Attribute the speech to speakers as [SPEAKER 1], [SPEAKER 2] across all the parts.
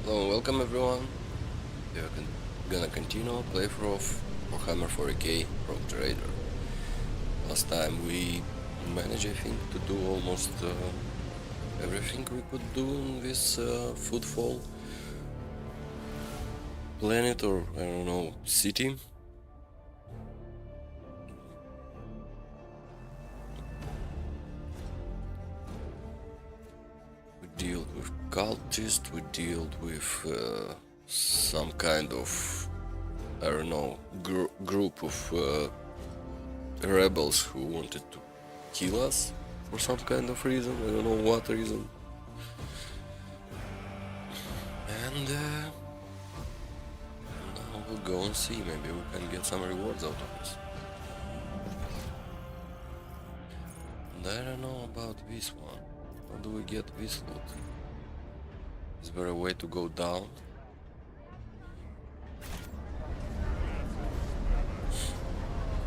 [SPEAKER 1] Hello, welcome everyone. We're gonna continue our playthrough of Warhammer 40k Rogue Trader. Last time we managed, I think, to do almost everything we could do in this footfall planet, or I don't know, city. We dealt with cultists, we dealt with some kind of, I don't know, group of rebels who wanted to kill us for some kind of reason. I don't know what reason. And now we'll go and see. Maybe we can get some rewards out of this. And I don't know about this one. How do we get this loot? Is there a way to go down?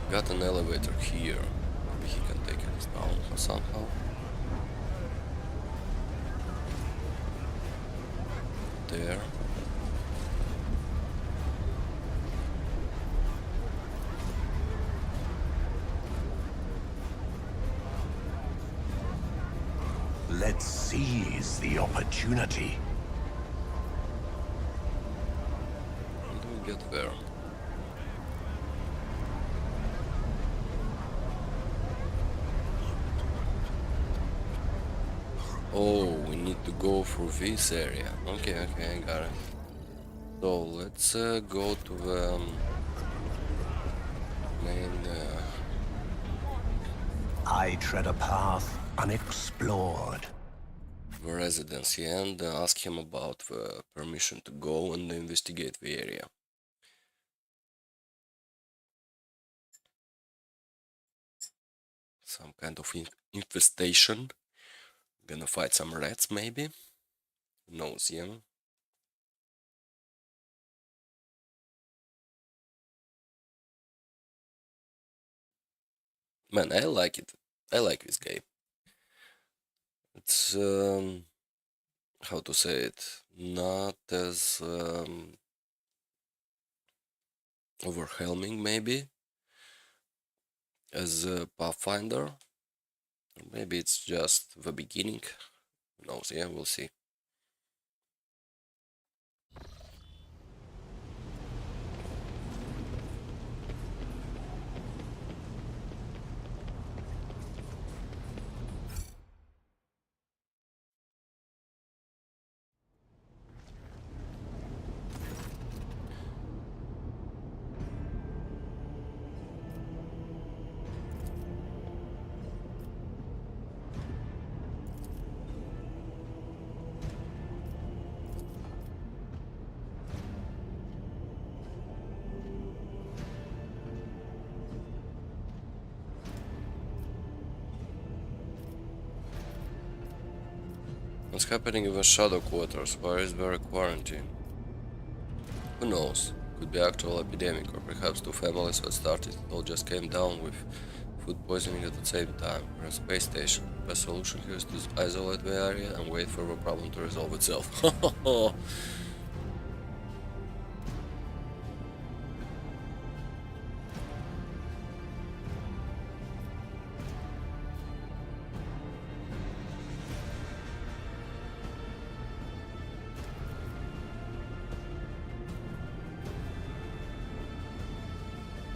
[SPEAKER 1] Got an elevator here. Maybe he can take us down somehow. There.
[SPEAKER 2] Let's seize the opportunity.
[SPEAKER 1] How do we get there? Oh, we need to go through this area. Okay, I got it. So let's go to the main
[SPEAKER 2] I tread a path unexplored.
[SPEAKER 1] residency and ask him about the permission to go and investigate the area. Some kind of infestation. Gonna fight some rats, maybe? Who knows, yeah? Man, I like it. I like this game. It's, how to say it, not as overwhelming, maybe, as Pathfinder. Or maybe it's just the beginning. Who knows, yeah, we'll see. What's happening in the Shadow Quarters? Why is there a quarantine? Who knows? Could be actual epidemic, or perhaps two families that started it all just came down with food poisoning at the same time. We're a space station. The best solution here is to isolate the area and wait for the problem to resolve itself.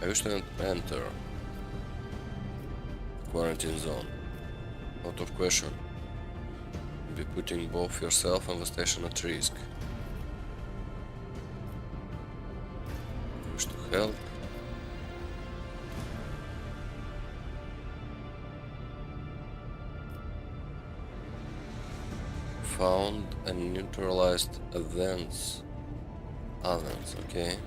[SPEAKER 1] I wish to enter quarantine zone. Out of question. You'll be putting both yourself and the station at risk. I wish to help. Found and neutralized events. Ovens, okay.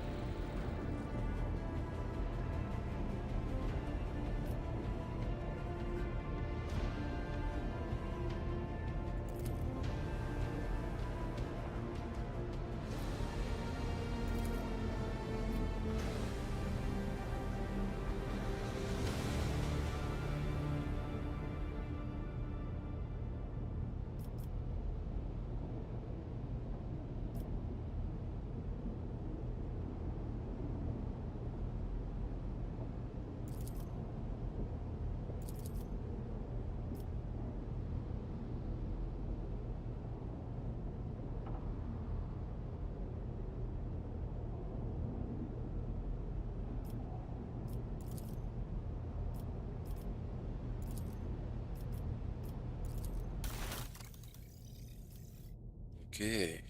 [SPEAKER 1] Okay.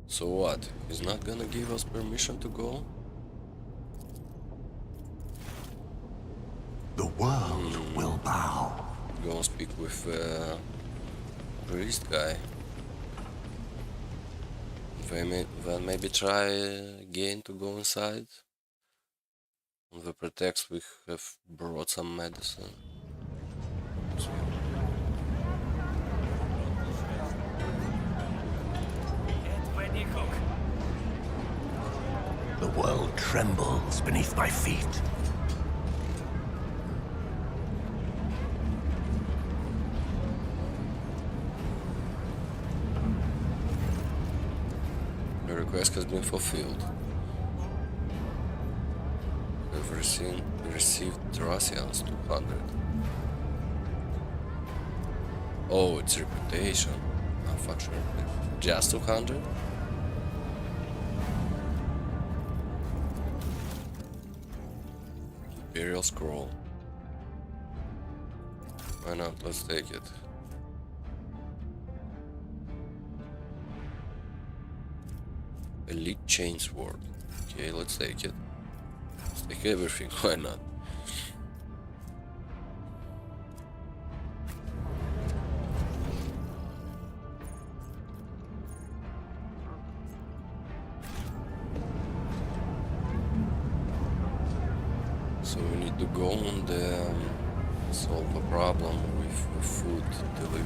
[SPEAKER 1] So what? He's not gonna give us permission to go?
[SPEAKER 2] The world will bow.
[SPEAKER 1] Go and speak with priest guy. Then maybe try again to go inside. On the pretext we have brought some medicine.
[SPEAKER 2] The world trembles beneath my feet.
[SPEAKER 1] The request has been fulfilled. We've received Thracians 200. Oh, it's reputation. Unfortunately. Just 200? Imperial scroll. Why not? Let's take it. Elite chainsword. Okay, let's take it. Let's take everything, why not? So we need to go and solve a problem with the food delivery.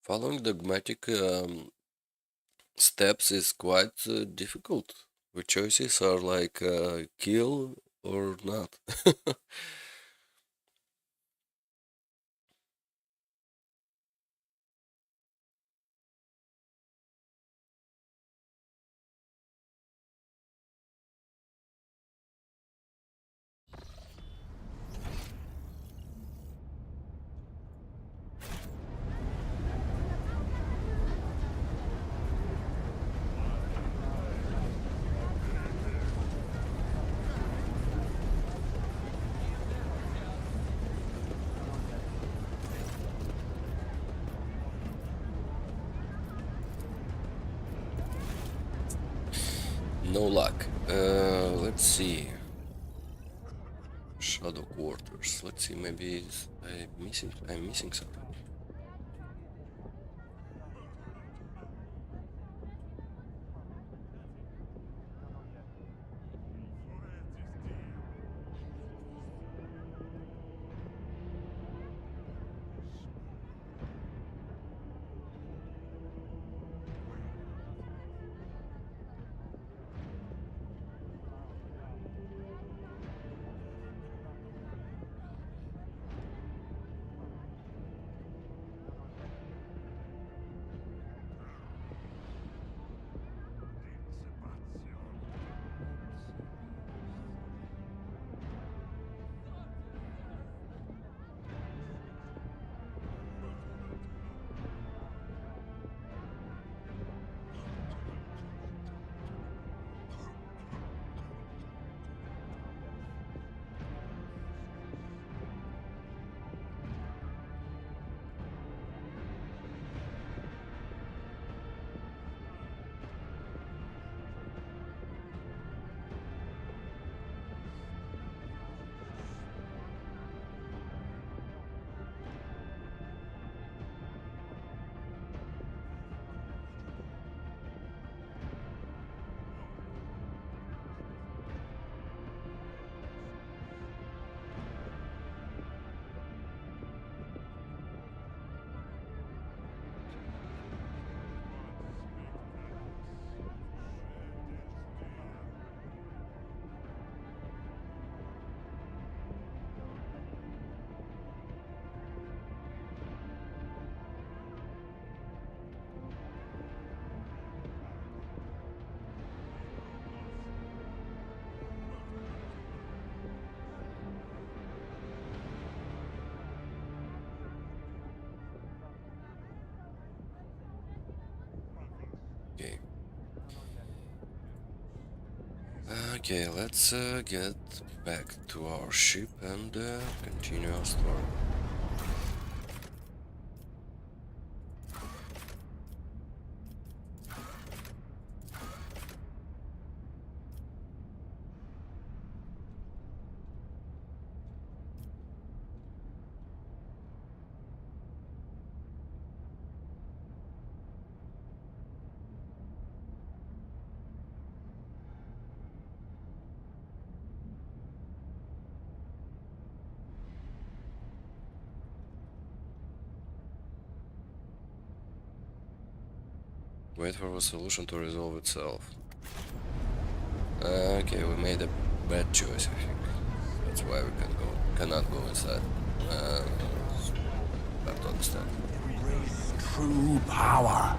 [SPEAKER 1] Following dogmatic steps is quite difficult. The choices are like kill or not. No luck. Let's see. Shadow quarters. Let's see. Maybe I'm missing something. Okay, let's get back to our ship and continue our story. Wait for the solution to resolve itself. Okay, we made a bad choice, I think. That's why we cannot go inside. Hard to understand.
[SPEAKER 2] Embrace true power.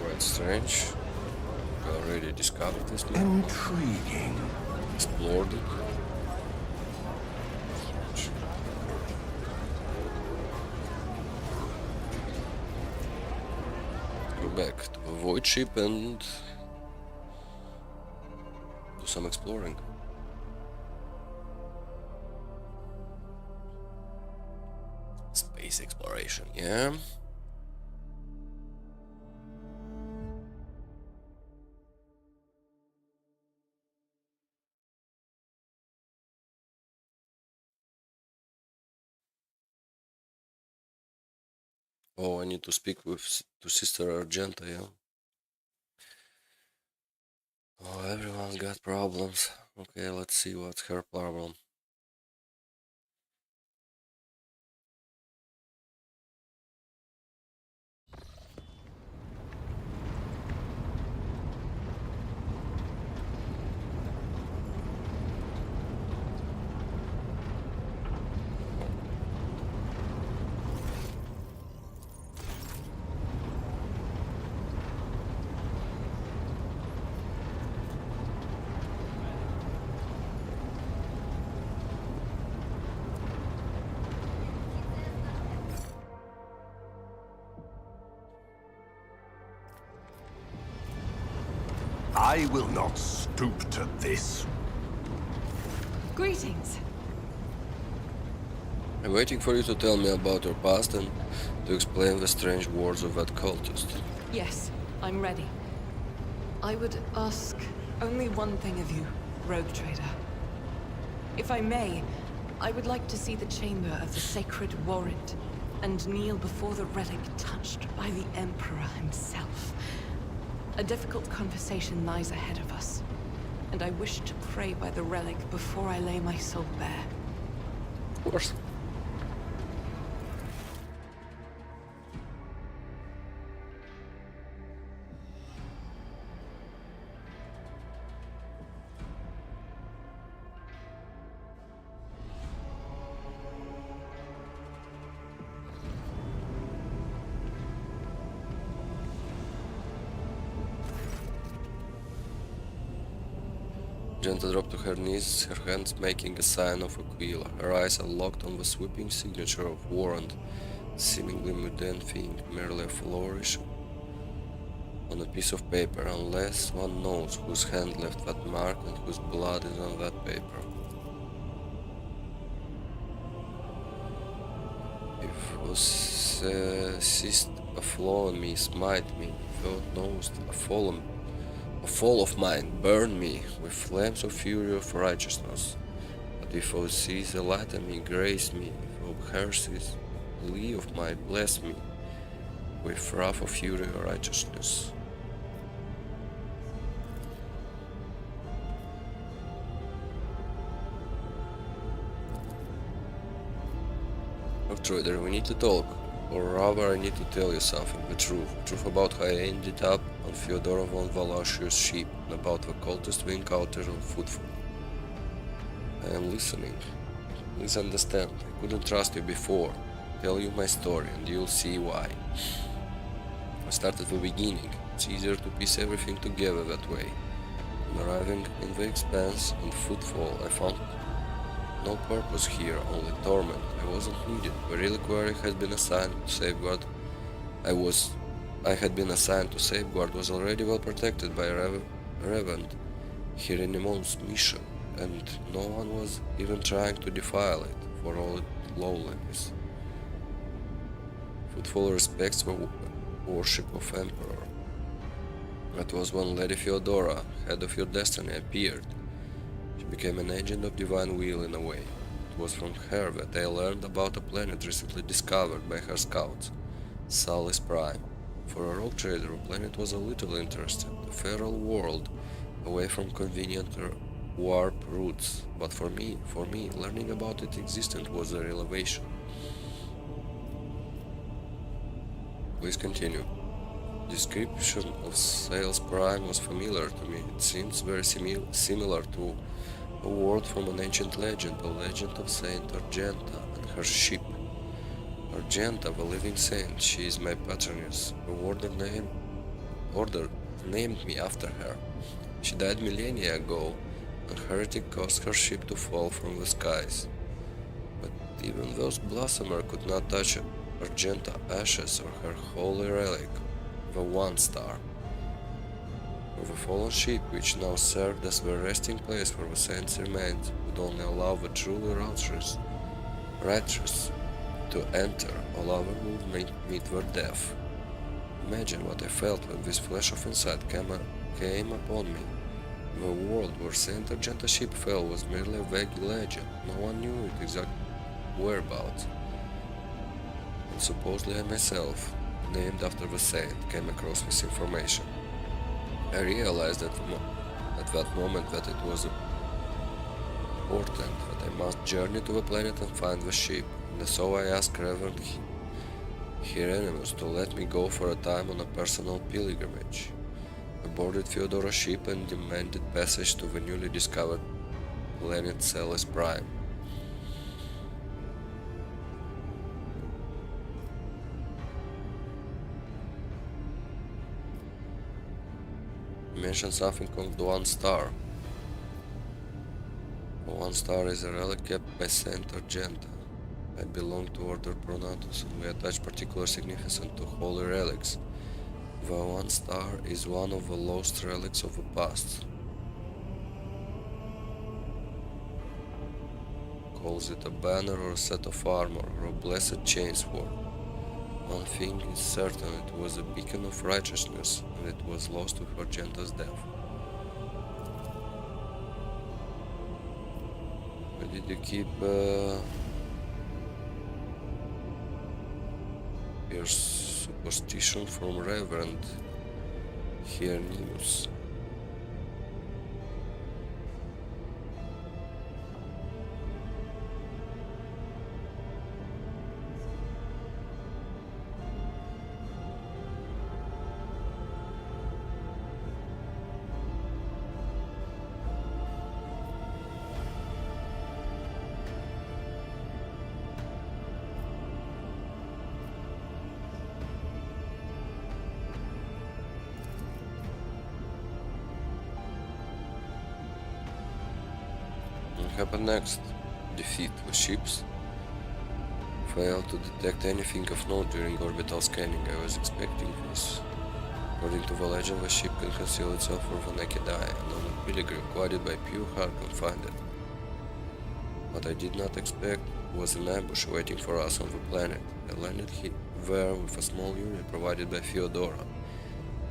[SPEAKER 1] Quite strange. We already discovered this map,
[SPEAKER 2] Intriguing.
[SPEAKER 1] explored it. Go back to the void ship and do some exploring. Space exploration, yeah. Oh, I need to speak to Sister Argenta, yeah. Oh, everyone's got problems. Okay, let's see what's her problem.
[SPEAKER 2] I will not stoop to this.
[SPEAKER 3] Greetings.
[SPEAKER 1] I'm waiting for you to tell me about your past and to explain the strange words of that cultist.
[SPEAKER 3] Yes, I'm ready. I would ask only one thing of you, rogue trader. If I may, I would like to see the chamber of the sacred warrant and kneel before the relic touched by the Emperor himself. A difficult conversation lies ahead of us, and I wish to pray by the relic before I lay my soul bare.
[SPEAKER 1] Of course. Genta dropped to her knees, her hands making a sign of Aquila. Her eyes are locked on the sweeping signature of warrant seemingly mundane thing, merely a flourish on a piece of paper, unless one knows whose hand left that mark and whose blood is on that paper. If thou seest a flaw in me, smite me. If thou knowest a fall of mine, burn me with flames of fury of righteousness. But if thou seest a light in me, grace me. If thou hearest a plea of mine, bless me with wrath of fury of righteousness. Trader, we need to talk, or rather I need to tell you something, the truth about how I ended up on Fyodor von Valashio's ship, and about the cultist we encountered on Footfall. I am listening. Please understand, I couldn't trust you before. Tell you my story, and you'll see why. I start at the beginning. It's easier to piece everything together that way. On arriving in the expanse and Footfall, I found no purpose here, only torment. I wasn't needed. The reliquary had been assigned to safeguard. I had been assigned to safeguard was already well protected by Reverend Hieronymon's mission, and no one was even trying to defile it, for all its lowliness. Footfall respects the worship of Emperor. That was when Lady Theodora, head of your destiny, appeared. She became an agent of divine will in a way. It was from her that I learned about a planet recently discovered by her scouts, Salis Prime. For a rogue trader, the planet was a little interesting, a feral world away from convenient warp routes. But for me, learning about its existence was a revelation. Please continue. Description of Salis Prime was familiar to me. It seems very similar to a word from an ancient legend, the legend of Saint Argenta and her ship. Argenta, the living saint, she is my patroness. The order named me after her. She died millennia ago, and heretic caused her ship to fall from the skies. But even those blossomer could not touch Argenta ashes or her holy relic, the One Star. For the fallen ship, which now served as the resting place for the saints' remains, would only allow the truly righteous to enter, all other would meet their death. Imagine what I felt when this flash of insight came upon me. The world where Saint Argenta's ship fell was merely a vague legend. No one knew its exact whereabouts. And supposedly I myself, named after the saint, came across this information. I realized at that moment that it was important that I must journey to the planet and find the ship, and so I asked Reverend Hieronymus to let me go for a time on a personal pilgrimage. I boarded Theodora's ship and demanded passage to the newly discovered planet Salis Prime. You mentioned something called the One Star. The One Star is a relic kept by Saint Argenta. I belong to Order Pronatus, and we attach particular significance to holy relics. The One Star is one of the lost relics of the past. Calls it a banner or a set of armor or a blessed chainsword. One thing is certain, it was a beacon of righteousness, and it was lost with Argenta's death. Where did you keep your superstition from Reverend Hieronymus? What happened next? Defeat the ships. Failed to detect anything of note during orbital scanning. I was expecting this. According to the legend, the ship can conceal itself from the naked eye, and on a pilgrim guided by pure heart can find it. What I did not expect was an ambush waiting for us on the planet. I landed there with a small unit provided by Theodora,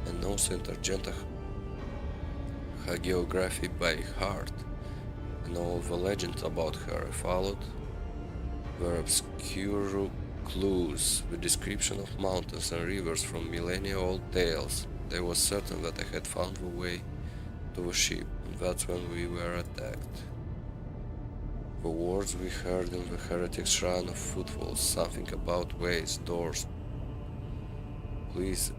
[SPEAKER 1] and no Sergeant hagiography by heart, and all the legends about her I followed were obscure clues, the description of mountains and rivers from millennia-old tales. I was certain that I had found the way to the ship, and that's when we were attacked. The words we heard in the heretic shrine of footfalls, something about ways, doors, please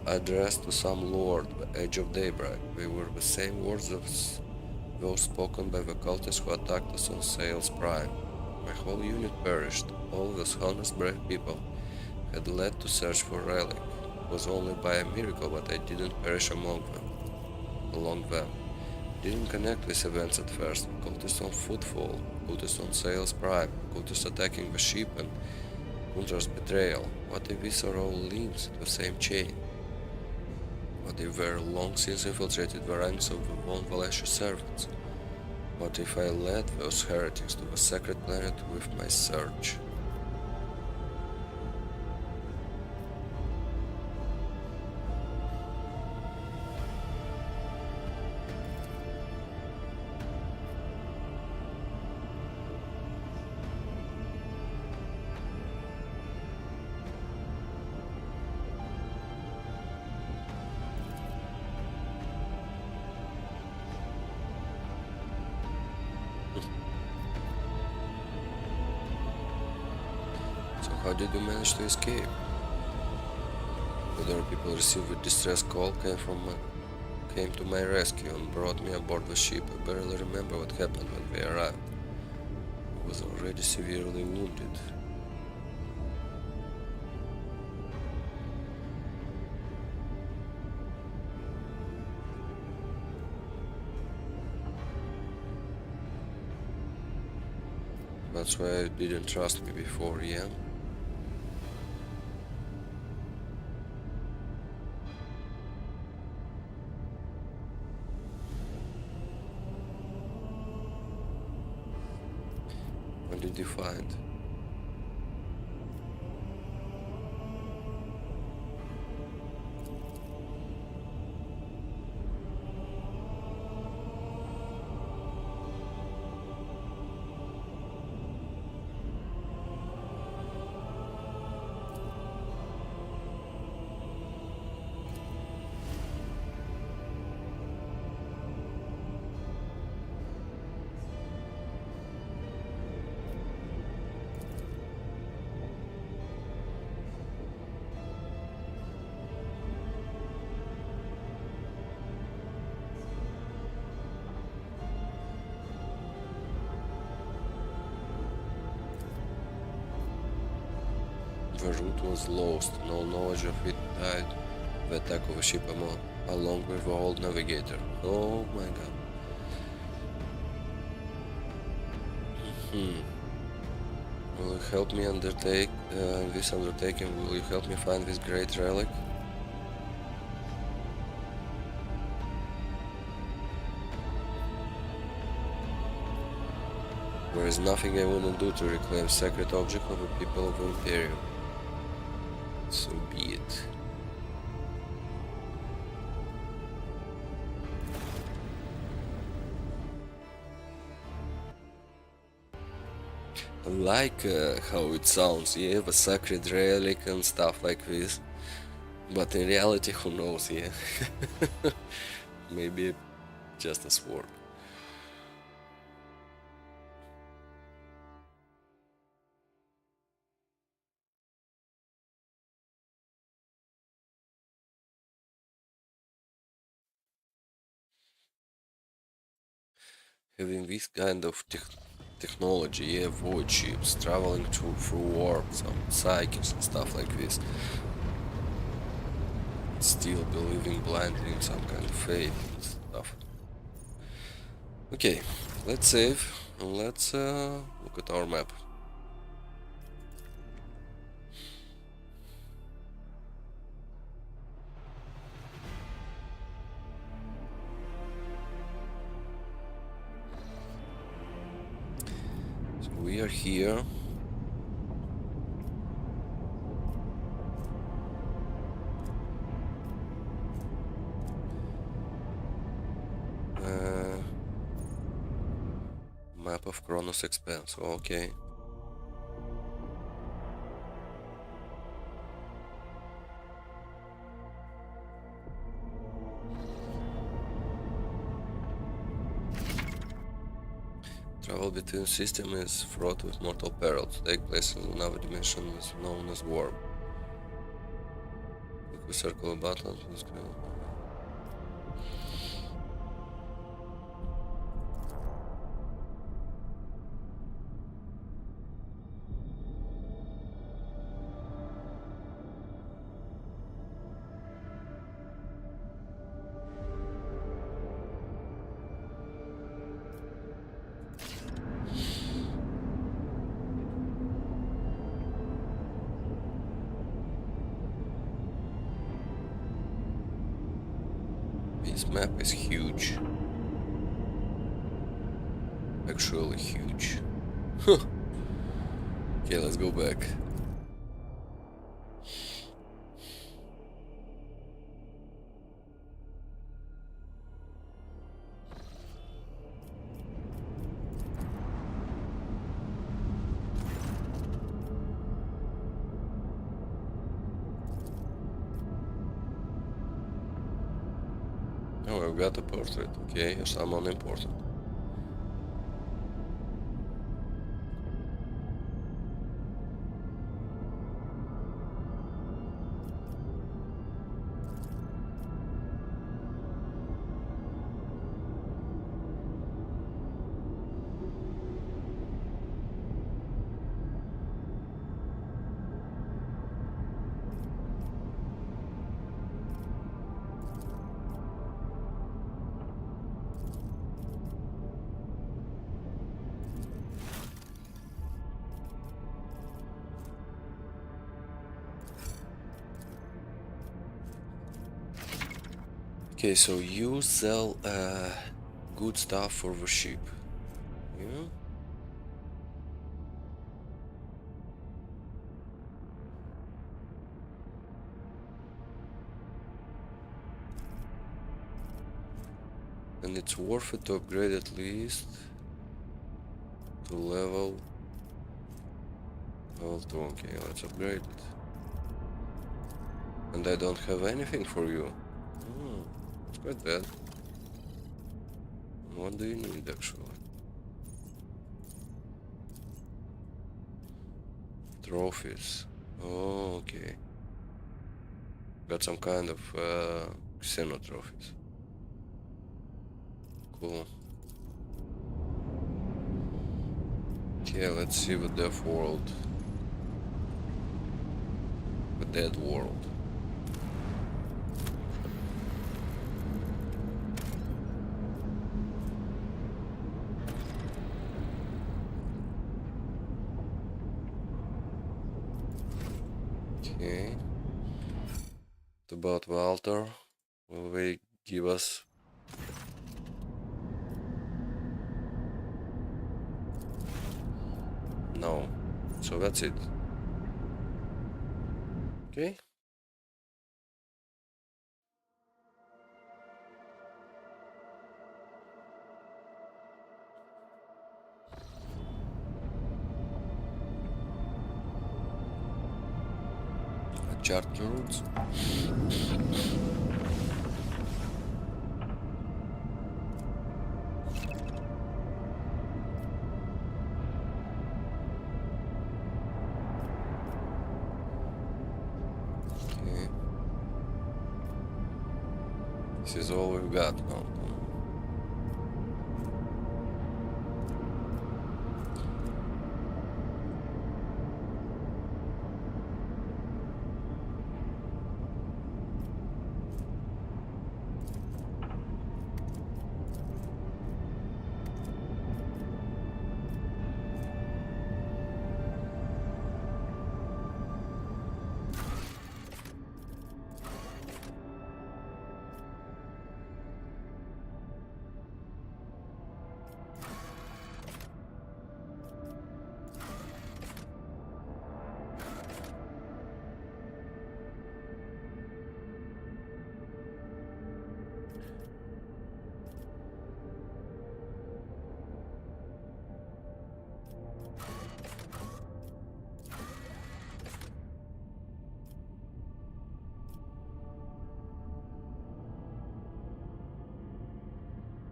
[SPEAKER 1] addressed to some lord, the edge of daybreak. They were the same words as those spoken by the cultists who attacked us on Sales Prime. My whole unit perished. All those honest, brave people had led to search for relic. It was only by a miracle that I didn't perish along them. Didn't connect these events at first. Cultists on footfall, cultists on Sales Prime, cultists attacking the ship, and Kundra's betrayal. What if these are all links to the same chain? What if they're long since infiltrated the ranks of the Von Valessia servants? What if I led those heretics to the sacred planet with my search? So how did you manage to escape? Other people received a distress call came to my rescue and brought me aboard the ship. I barely remember what happened when we arrived. I was already severely wounded. That's why you didn't trust me before, yeah? What did you find? The route was lost, no knowledge of it died. The attack of a ship along with the old navigator. Oh my god. Will you help me undertake this undertaking? Will you help me find this great relic? There is nothing I wouldn't do to reclaim sacred object of the people of the Imperium. So be it. I like how it sounds, yeah, the sacred relic and stuff like this. But in reality, who knows, yeah. Maybe just a sword. Having this kind of technology, yeah, void ships, traveling through warps, some psychics and stuff like this, still believing blindly in some kind of faith and stuff. Okay, let's save and let's look at our map. we are here. Map of Kronos Expanse, okay. Travel between systems is fraught with mortal perils. Take place in another dimension is known as warp. If we circle a button, please go. This map is huge. Actually huge. Okay, let's go back. Oh, I've got a portrait, okay, someone important. Okay, so you sell good stuff for the ship. Yeah? And it's worth it to upgrade at least to level 2. Okay, let's upgrade it. And I don't have anything for you. It's quite bad. What do you need actually? Trophies. Oh, okay. Got some kind of Xeno trophies. Cool. Okay, let's see the death world. The dead world. Okay. What about Walter? Will they give us? No. So that's it. Okay. Charter routes. Okay. This is all we've got now.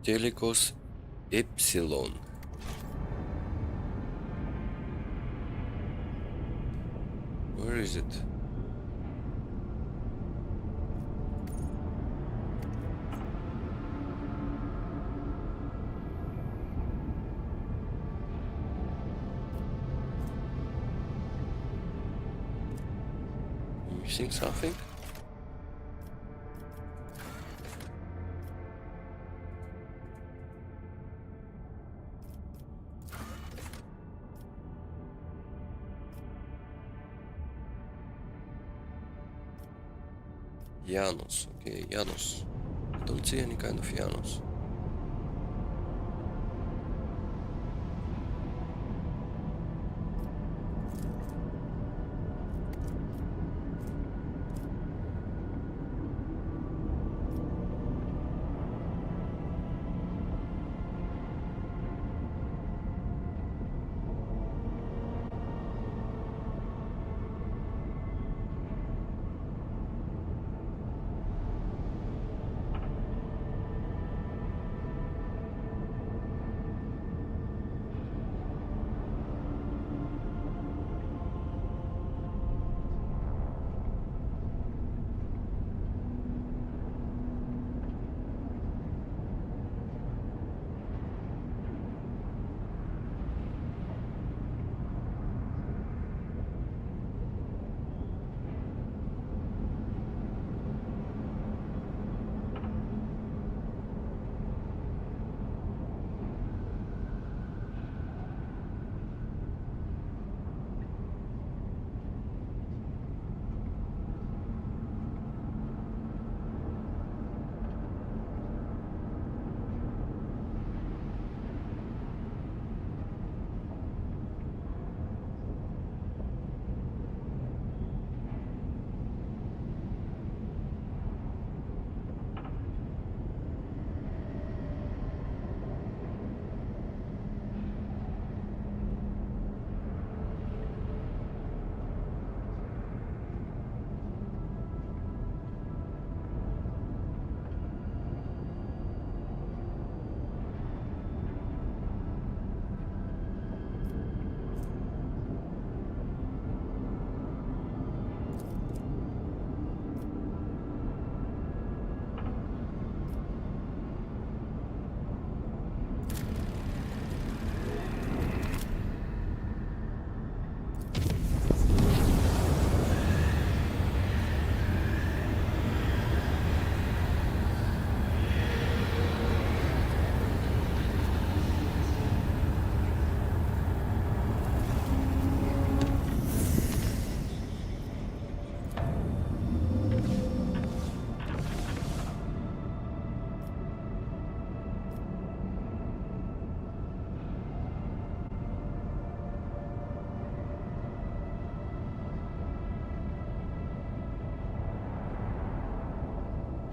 [SPEAKER 1] Telecos Epsilon. Where is it? Missing something? Janus. Okay, Janus. Don't see any kind of Janus.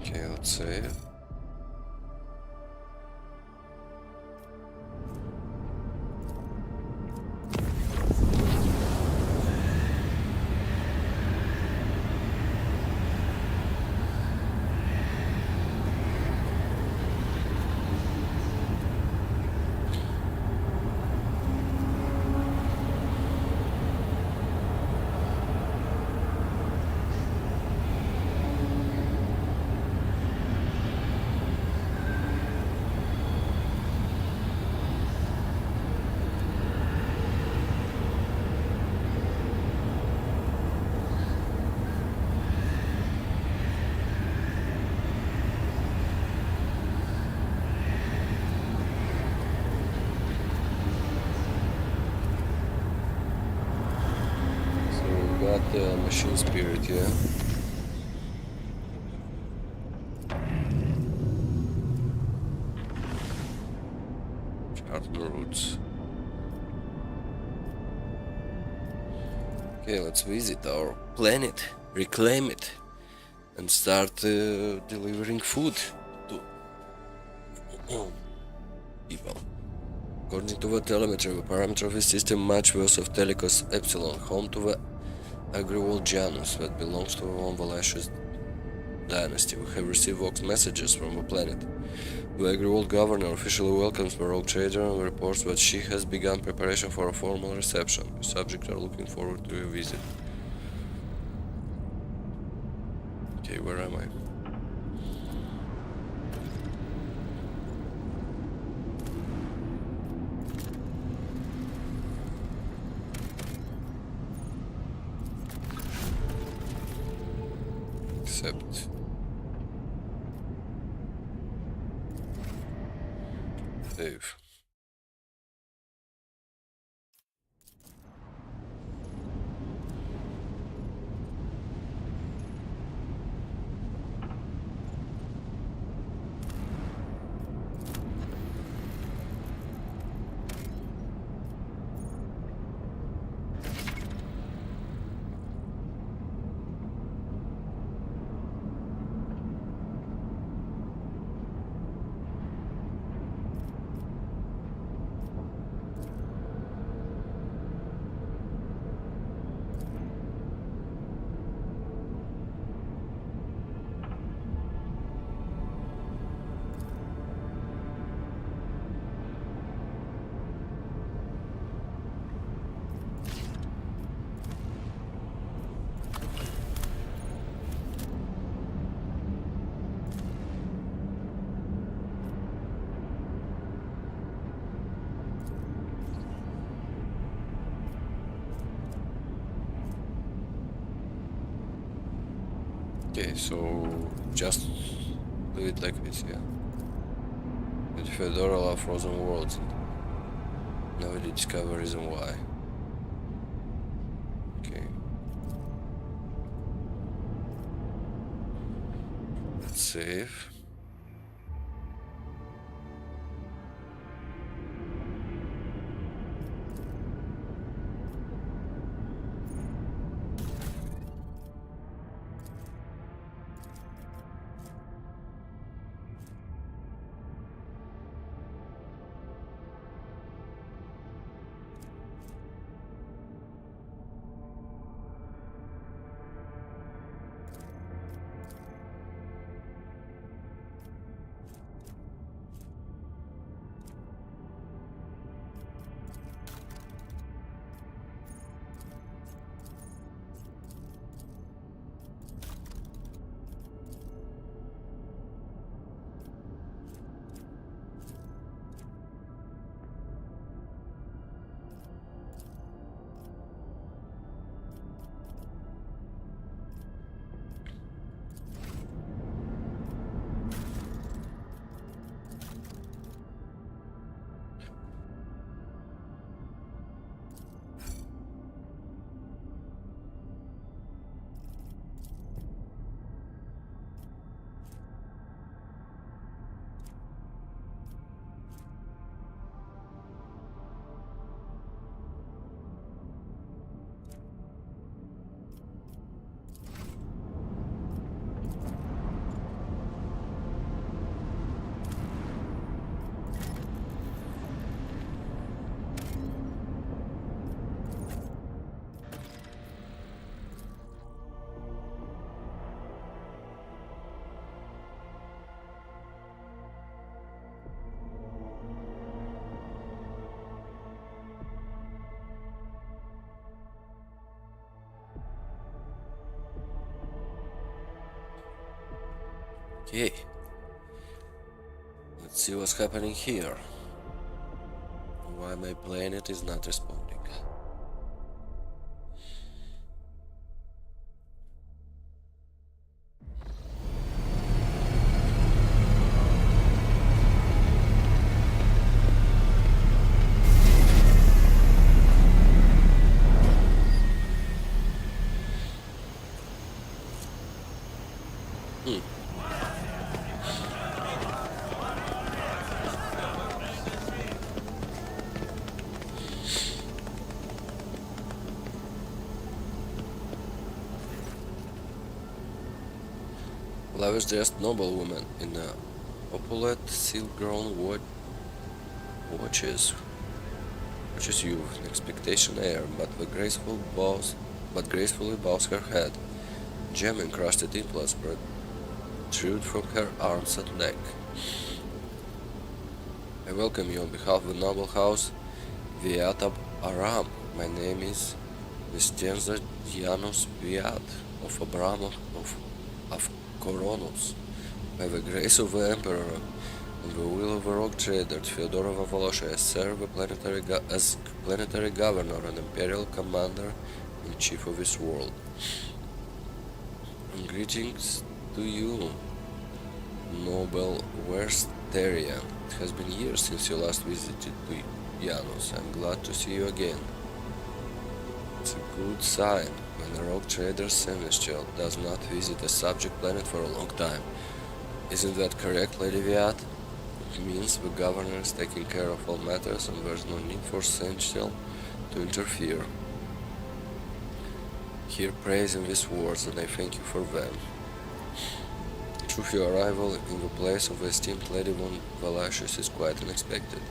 [SPEAKER 1] Okay, let's save. Got the machine spirit, yeah. Chart routes. Okay, let's visit our planet, reclaim it, and start delivering food to people. According to the telemetry, the parameter of the system match those of Telecos Epsilon, home to the Agriworld Janus that belongs to the Von Valash's dynasty. We have received vox messages from the planet. The Agri-World Governor officially welcomes the rogue trader and reports that she has begun preparation for a formal reception. The subjects are looking forward to your visit. Okay, where am I? Accept. Save. Okay, so just leave it like this, yeah. With Fedora love frozen worlds. Now we discover reason why. Okay. Let's save. Okay. Let's see what's happening here. Why my planet is not responding. Lavish-dressed noblewoman in a opulent silk-grown watches you with an expectation air, but gracefully bows her head. Gem-encrusted implants protrude from her arms and neck. I welcome you on behalf of the noble house Viatab Aram. My name is Vistenza Janus Viat of Abram of Koronus. By the grace of the Emperor and the will of the rogue trader Fyodorova Volosha, I serve as planetary governor and imperial commander-in-chief of this world. And greetings to you, noble Wersterian. It has been years since you last visited to Janus. I'm glad to see you again. It's a good sign when a rogue trader Celestial does not visit a subject planet for a long time. Isn't that correct, Lady Viat? It means the governor is taking care of all matters and there's no need for Celestial to interfere. Hear praise in these words and I thank you for them. In truth, your arrival in the place of the esteemed Lady von Valasius is quite unexpected.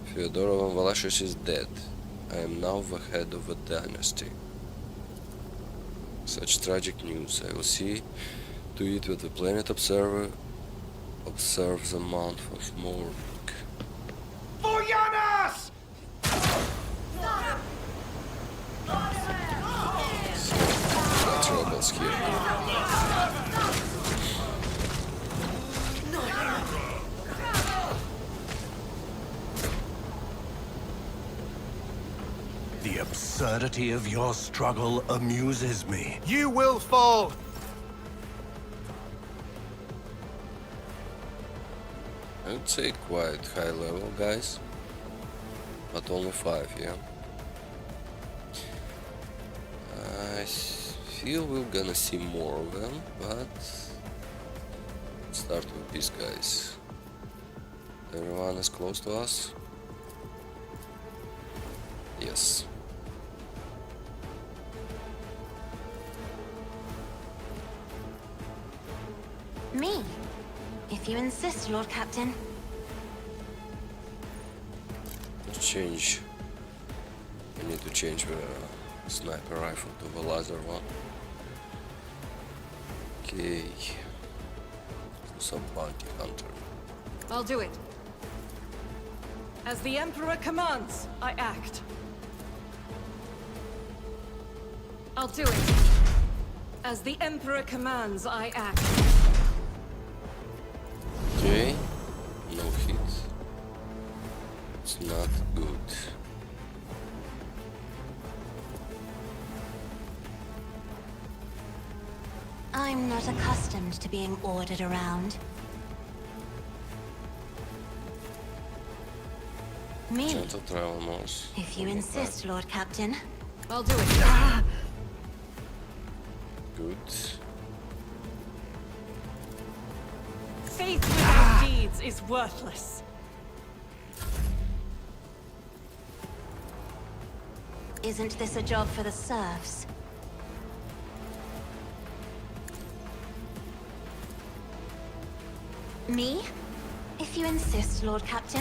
[SPEAKER 1] Fyodor von Valasius is dead. I am now the head of a dynasty. Such tragic news. I will see to it that the planet observer observes a month of mourning.
[SPEAKER 4] For Janus!
[SPEAKER 1] So, the troubles here.
[SPEAKER 2] The absurdity of your struggle amuses me.
[SPEAKER 4] You will fall!
[SPEAKER 1] I would say quite high level, guys. But only 5, yeah. I feel we're gonna see more of them, but let's start with these guys. Everyone is close to us? Yes.
[SPEAKER 5] Me? If you insist, Lord Captain.
[SPEAKER 1] Let's change. I need to change the sniper rifle to the laser one. Okay. Some bounty hunter.
[SPEAKER 3] I'll do it. As the Emperor commands, I act. I'll do it. As the Emperor commands, I act.
[SPEAKER 1] Okay. No hit. It's not good.
[SPEAKER 5] I'm not accustomed to being ordered around. Me?
[SPEAKER 1] Gentle travel mouse.
[SPEAKER 5] If you insist, Lord Captain.
[SPEAKER 3] I'll do it.
[SPEAKER 1] Good.
[SPEAKER 3] Faith without deeds is worthless.
[SPEAKER 5] Isn't this a job for the serfs? Me? If you insist, Lord Captain.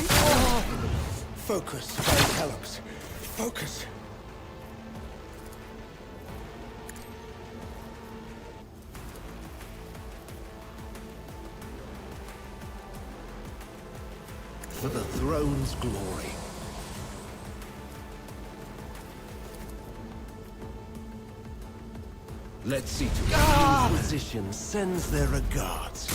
[SPEAKER 4] Focus, Helix. Focus.
[SPEAKER 2] For the throne's glory. Let's see to it the Inquisition sends their regards.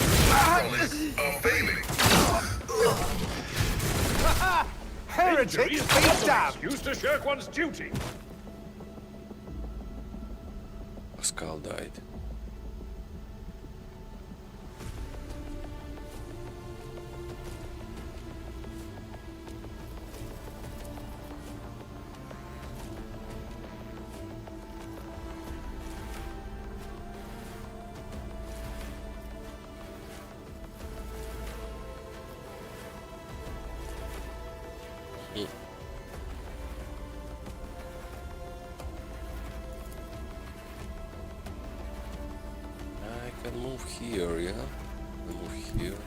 [SPEAKER 4] Heretic, be damned!
[SPEAKER 6] Used to shirk one's duty.
[SPEAKER 1] Pascal died. I can move here, yeah? I move here.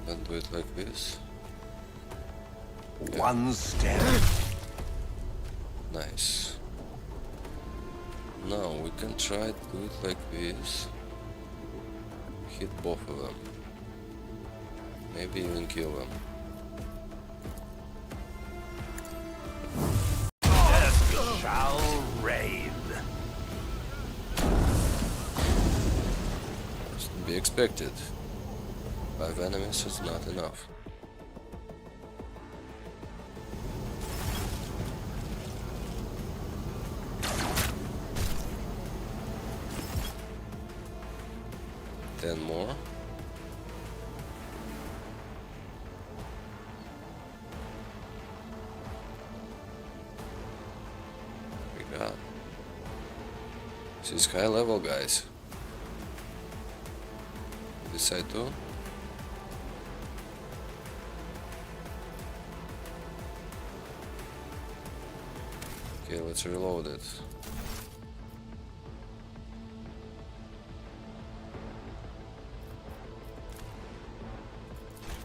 [SPEAKER 1] And do it like this.
[SPEAKER 2] One step.
[SPEAKER 1] Nice. Now we can try to do it like this. hit both of them. Maybe even kill them.
[SPEAKER 2] Death shall reign.
[SPEAKER 1] It's to be expected. 5 enemies is not enough. Ten more. We got. This is high level, guys. This side too. Okay, let's reload it.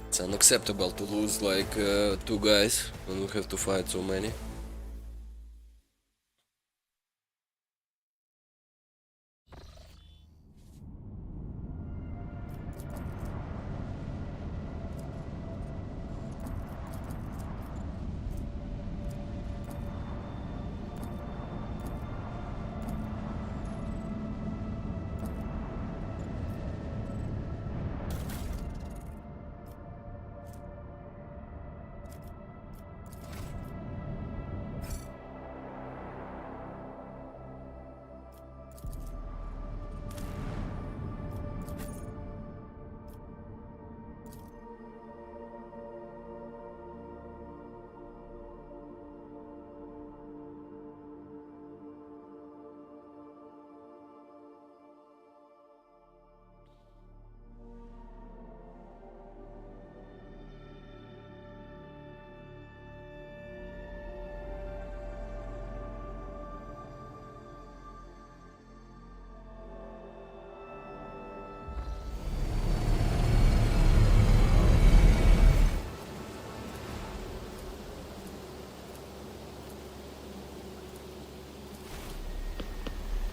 [SPEAKER 1] It's unacceptable to lose like 2 guys when we have to fight so many.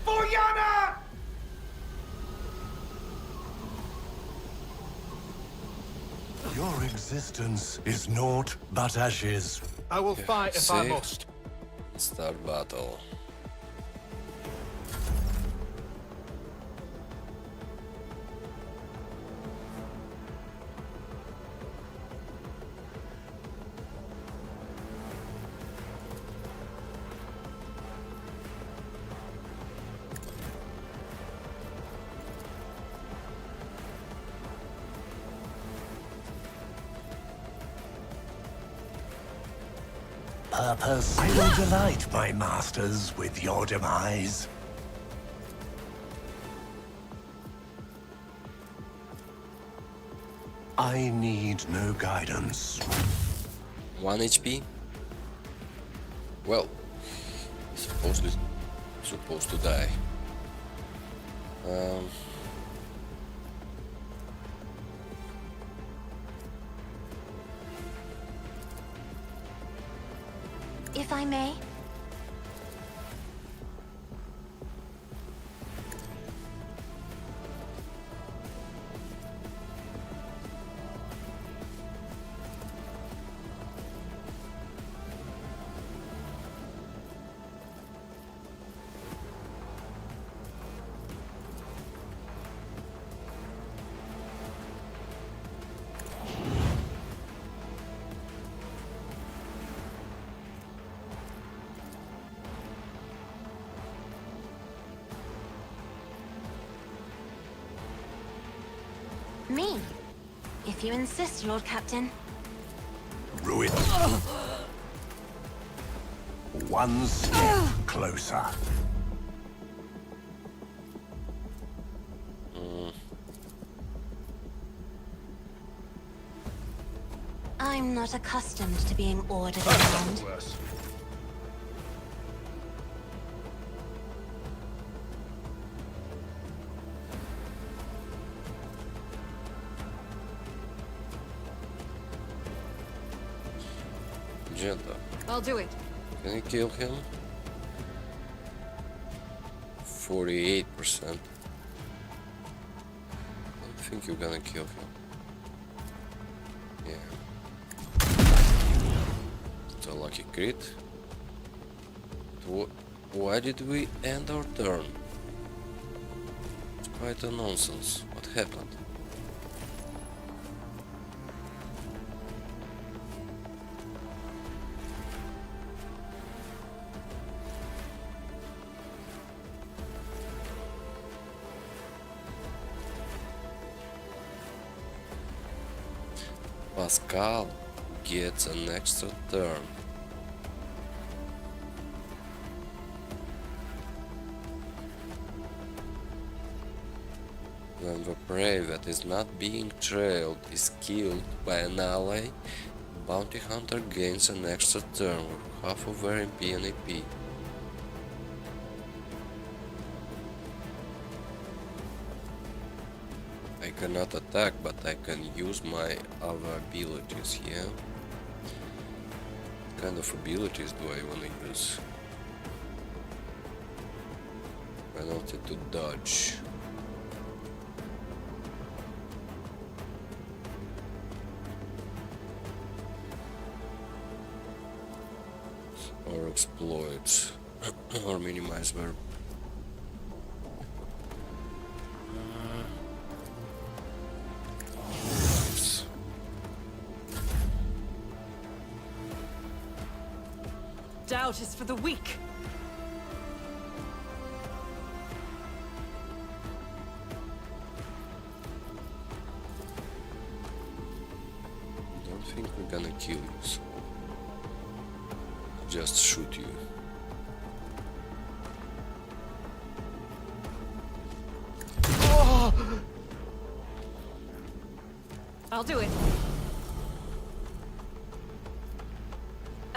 [SPEAKER 4] For Yana!
[SPEAKER 2] Your existence is naught but ashes.
[SPEAKER 4] I will fight if I
[SPEAKER 1] Save.
[SPEAKER 4] must.
[SPEAKER 1] Start battle.
[SPEAKER 2] Purpose. I will delight my masters with your demise. I need no guidance.
[SPEAKER 1] 1 HP. Well, he's supposed to die.
[SPEAKER 5] If I may. Me. If you insist, Lord Captain.
[SPEAKER 2] Ruin. One step closer.
[SPEAKER 5] I'm not accustomed to being ordered
[SPEAKER 4] That's
[SPEAKER 5] around.
[SPEAKER 4] not worse.
[SPEAKER 1] Magenta.
[SPEAKER 3] I'll do it.
[SPEAKER 1] Can you kill him? 48%. think you're gonna kill him. Yeah. It's a lucky crit. Why did we end our turn? It's quite a nonsense. What happened? Pascal gets an extra turn. When the prey that is not being trailed is killed by an ally, Bounty Hunter gains an extra turn with half of their MP and AP. I cannot attack, but I can use my other abilities, yeah? What kind of abilities do I want to use? Penalty to dodge. Or exploits. Or minimize their...
[SPEAKER 3] Doubt is for the weak.
[SPEAKER 1] Don't think we're gonna kill you, so just shoot you.
[SPEAKER 3] I'll do it.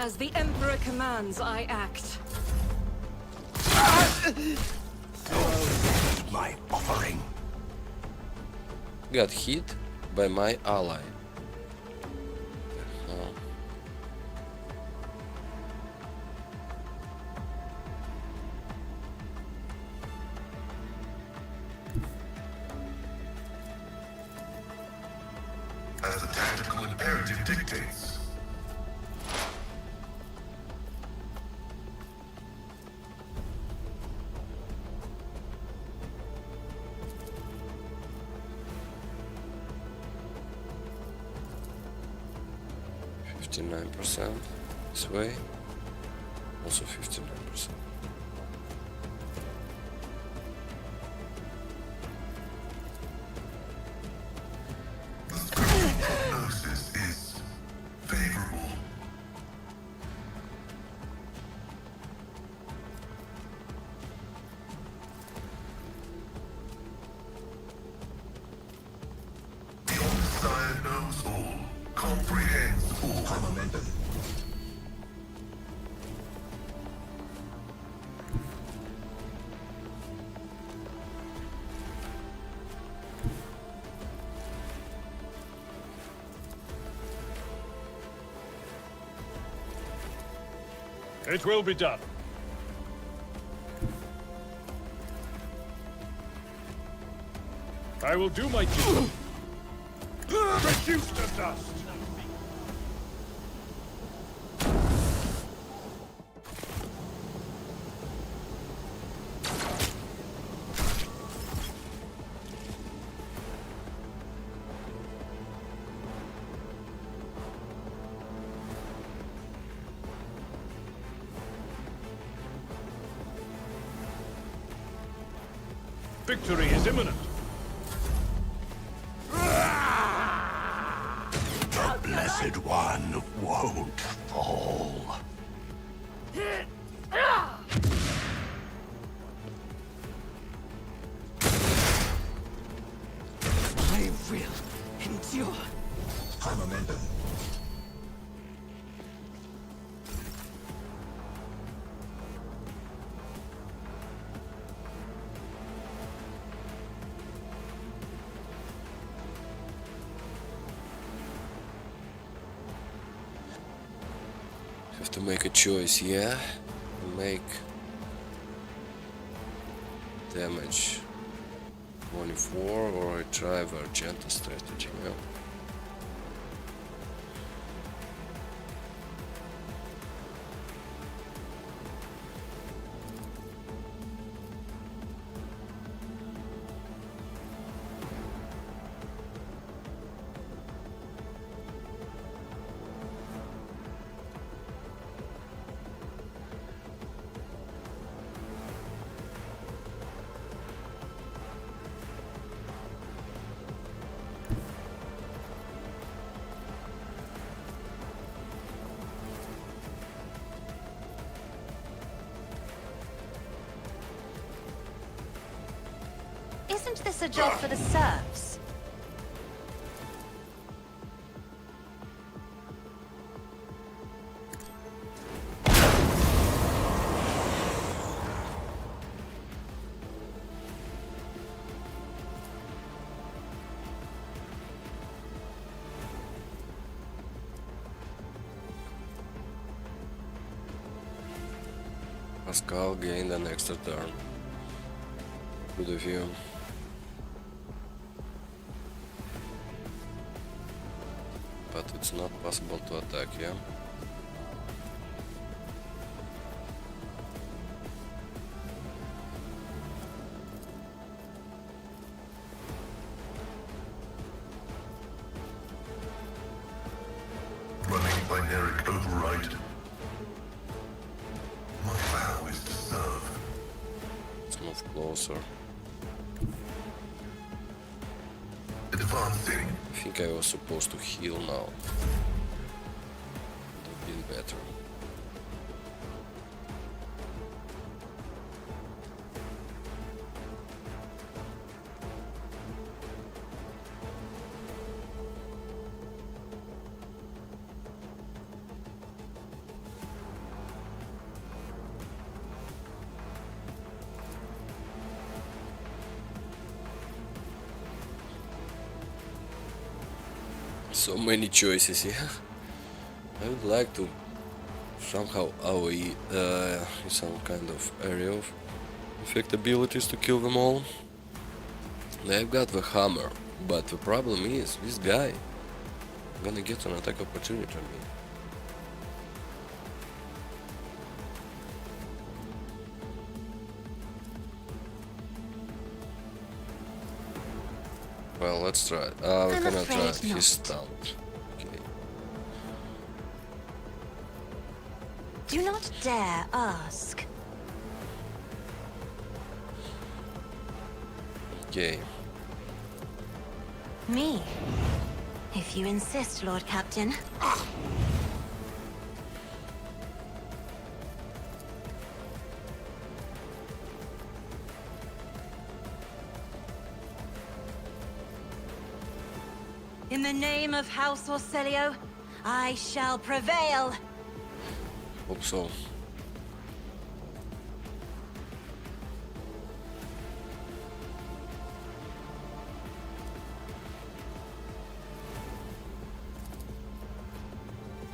[SPEAKER 3] As the Emperor commands, I act.
[SPEAKER 2] My offering.
[SPEAKER 1] Got hit by my ally. Oh.
[SPEAKER 6] As the tactical imperative dictates. %, this way, also 59%. Prognosis is favorable. The All-Sire knows all, comprehends all.
[SPEAKER 2] Momentum.
[SPEAKER 4] It will be done. I will do my duty. Reduce to dust. Victory is imminent.
[SPEAKER 2] The Blessed One won't fall.
[SPEAKER 3] I will endure.
[SPEAKER 2] High momentum.
[SPEAKER 1] Have to make a choice, yeah? Make damage 24 or I try Vergenta strategy, yeah.
[SPEAKER 5] Isn't this a job for the serfs?
[SPEAKER 1] Pascal gained an extra turn. Good of you. But it's not possible to attack, yeah?
[SPEAKER 6] Running binaric override. My vow is to serve.
[SPEAKER 1] Let's move closer.
[SPEAKER 6] Advancing.
[SPEAKER 1] I think I was supposed to heal now. Would have been better. So many choices, yeah. I would like to somehow AoE some kind of area of effect abilities to kill them all. I've got the hammer, but the problem is this guy gonna get an attack opportunity on me. Well, let's try it. We
[SPEAKER 5] I'm
[SPEAKER 1] cannot try it.
[SPEAKER 5] afraid
[SPEAKER 1] He's stunned. Okay.
[SPEAKER 5] Do not dare ask.
[SPEAKER 1] Okay.
[SPEAKER 5] Me. If you insist, Lord Captain. In the name of House Orselio, I shall prevail.
[SPEAKER 1] Hope so.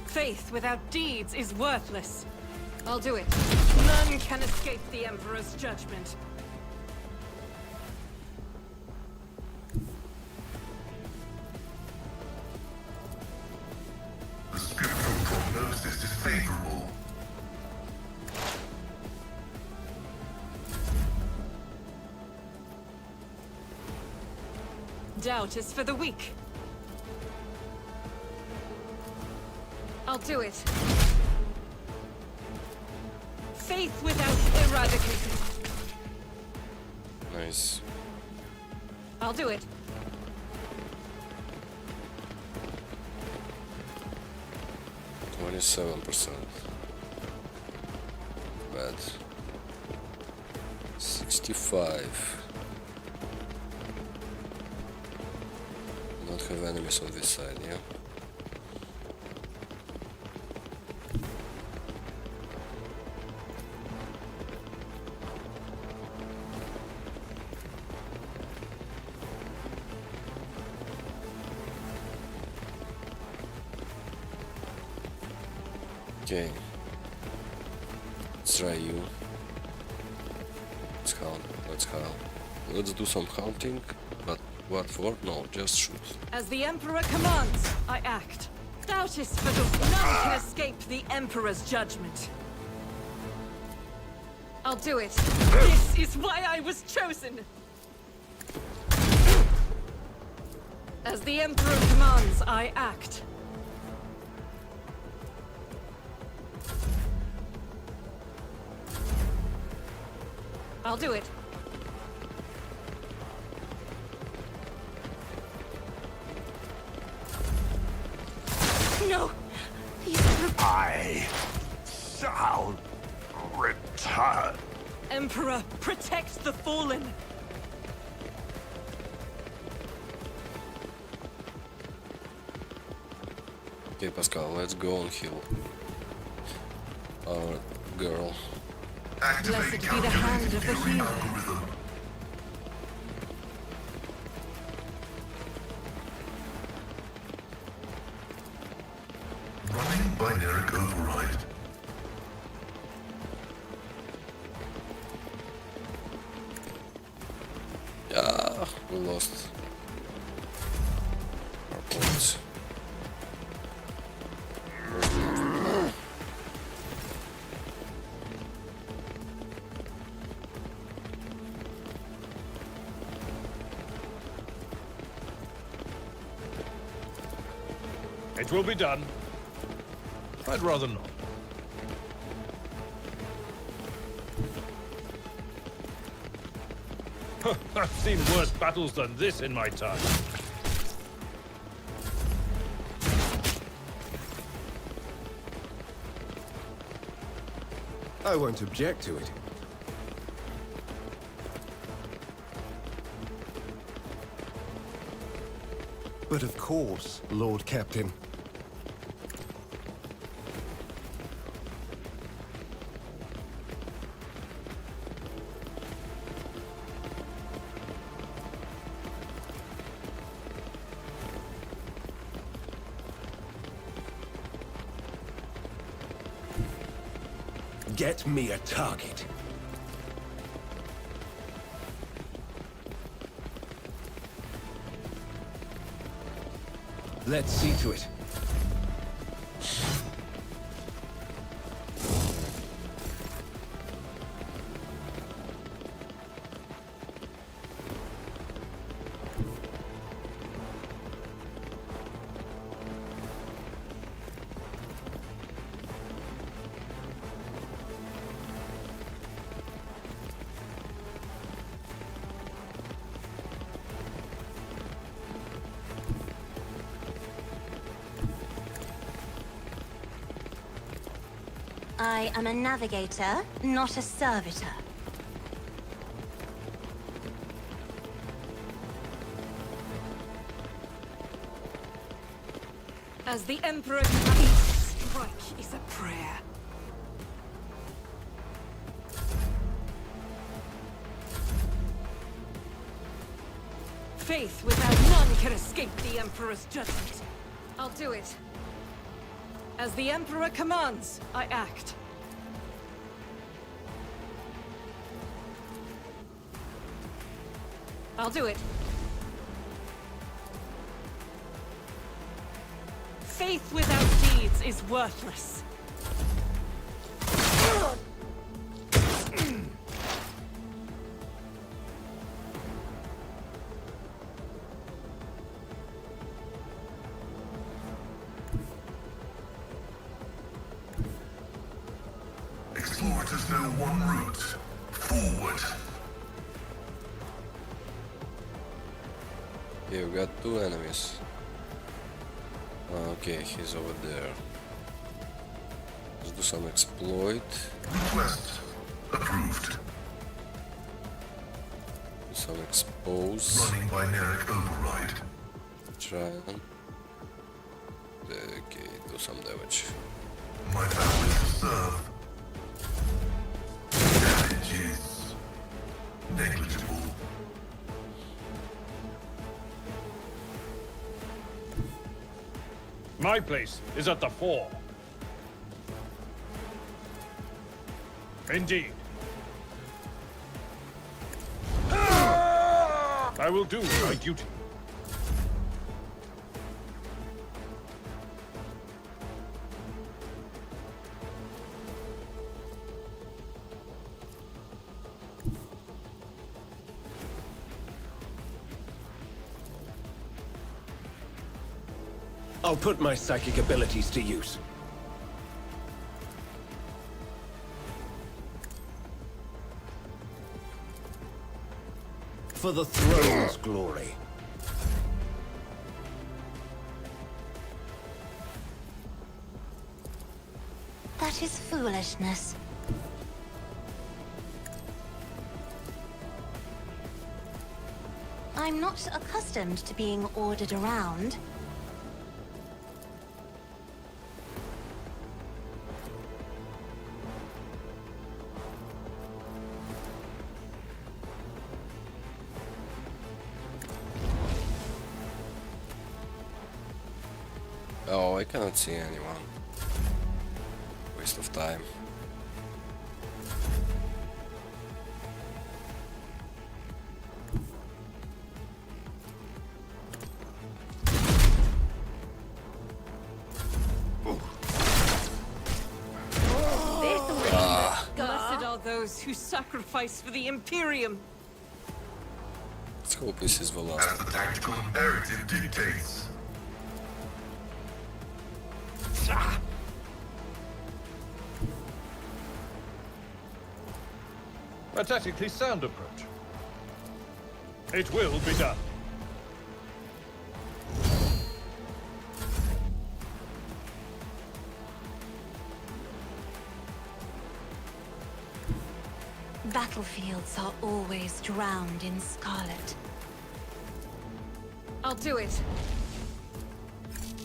[SPEAKER 3] Faith without deeds is worthless. I'll do it. None can escape the Emperor's judgment.
[SPEAKER 6] The spiritual prognosis is favorable.
[SPEAKER 3] Doubt is for the weak. I'll do it. Faith without eradicating.
[SPEAKER 1] Nice.
[SPEAKER 3] I'll do it.
[SPEAKER 1] 27%. Bad. 65. Not have enemies on this side, yeah? Okay. Let's try you. Let's count. Let's count. Let's do some hunting. But what for? No, just shoot.
[SPEAKER 3] As the Emperor commands, I act. Stoutest for the... None can escape the Emperor's judgment. I'll do it. This is why I was chosen. As the Emperor commands, I act. I'll do it. No!
[SPEAKER 2] I shall return.
[SPEAKER 3] Emperor, protect the fallen!
[SPEAKER 1] Okay, Pascal, let's go and heal our girl.
[SPEAKER 6] Activate
[SPEAKER 3] Blessed be the hand of the
[SPEAKER 6] Fury
[SPEAKER 3] healer.
[SPEAKER 6] algorithm. Running binary override.
[SPEAKER 1] Yeah, we lost our points.
[SPEAKER 4] It will be done. I'd rather not. I've seen worse battles than this in my time.
[SPEAKER 7] I won't object to it. But of course, Lord Captain. Get me a target. Let's see to it.
[SPEAKER 5] I am a navigator, not a servitor.
[SPEAKER 3] As the Emperor commands, each strike is a prayer. Faith without none can escape the Emperor's judgment. I'll do it. As the Emperor commands, I act. I'll do it. Faith without deeds is worthless.
[SPEAKER 6] Explorers know one route. Forward.
[SPEAKER 1] Okay, we got two enemies. Okay, he's over there. Let's do some exploit.
[SPEAKER 6] Request approved.
[SPEAKER 1] Do some expose.
[SPEAKER 6] Running binary override.
[SPEAKER 1] Try and... Okay, do some damage.
[SPEAKER 6] My vow is to serve. Damage is negligible.
[SPEAKER 4] My place is at the fore. Indeed. I will do my duty.
[SPEAKER 7] I'll put my psychic abilities to use. For the throne's glory.
[SPEAKER 5] That is foolishness. I'm not accustomed to being ordered around.
[SPEAKER 1] Oh, I cannot see anyone. Waste of time.
[SPEAKER 3] Blessed are those who sacrifice for the Imperium.
[SPEAKER 1] Let's hope this is the last.
[SPEAKER 6] As the tactical imperative dictates.
[SPEAKER 4] A tactically sound approach. It will be done.
[SPEAKER 5] Battlefields are always drowned in scarlet.
[SPEAKER 3] I'll do it.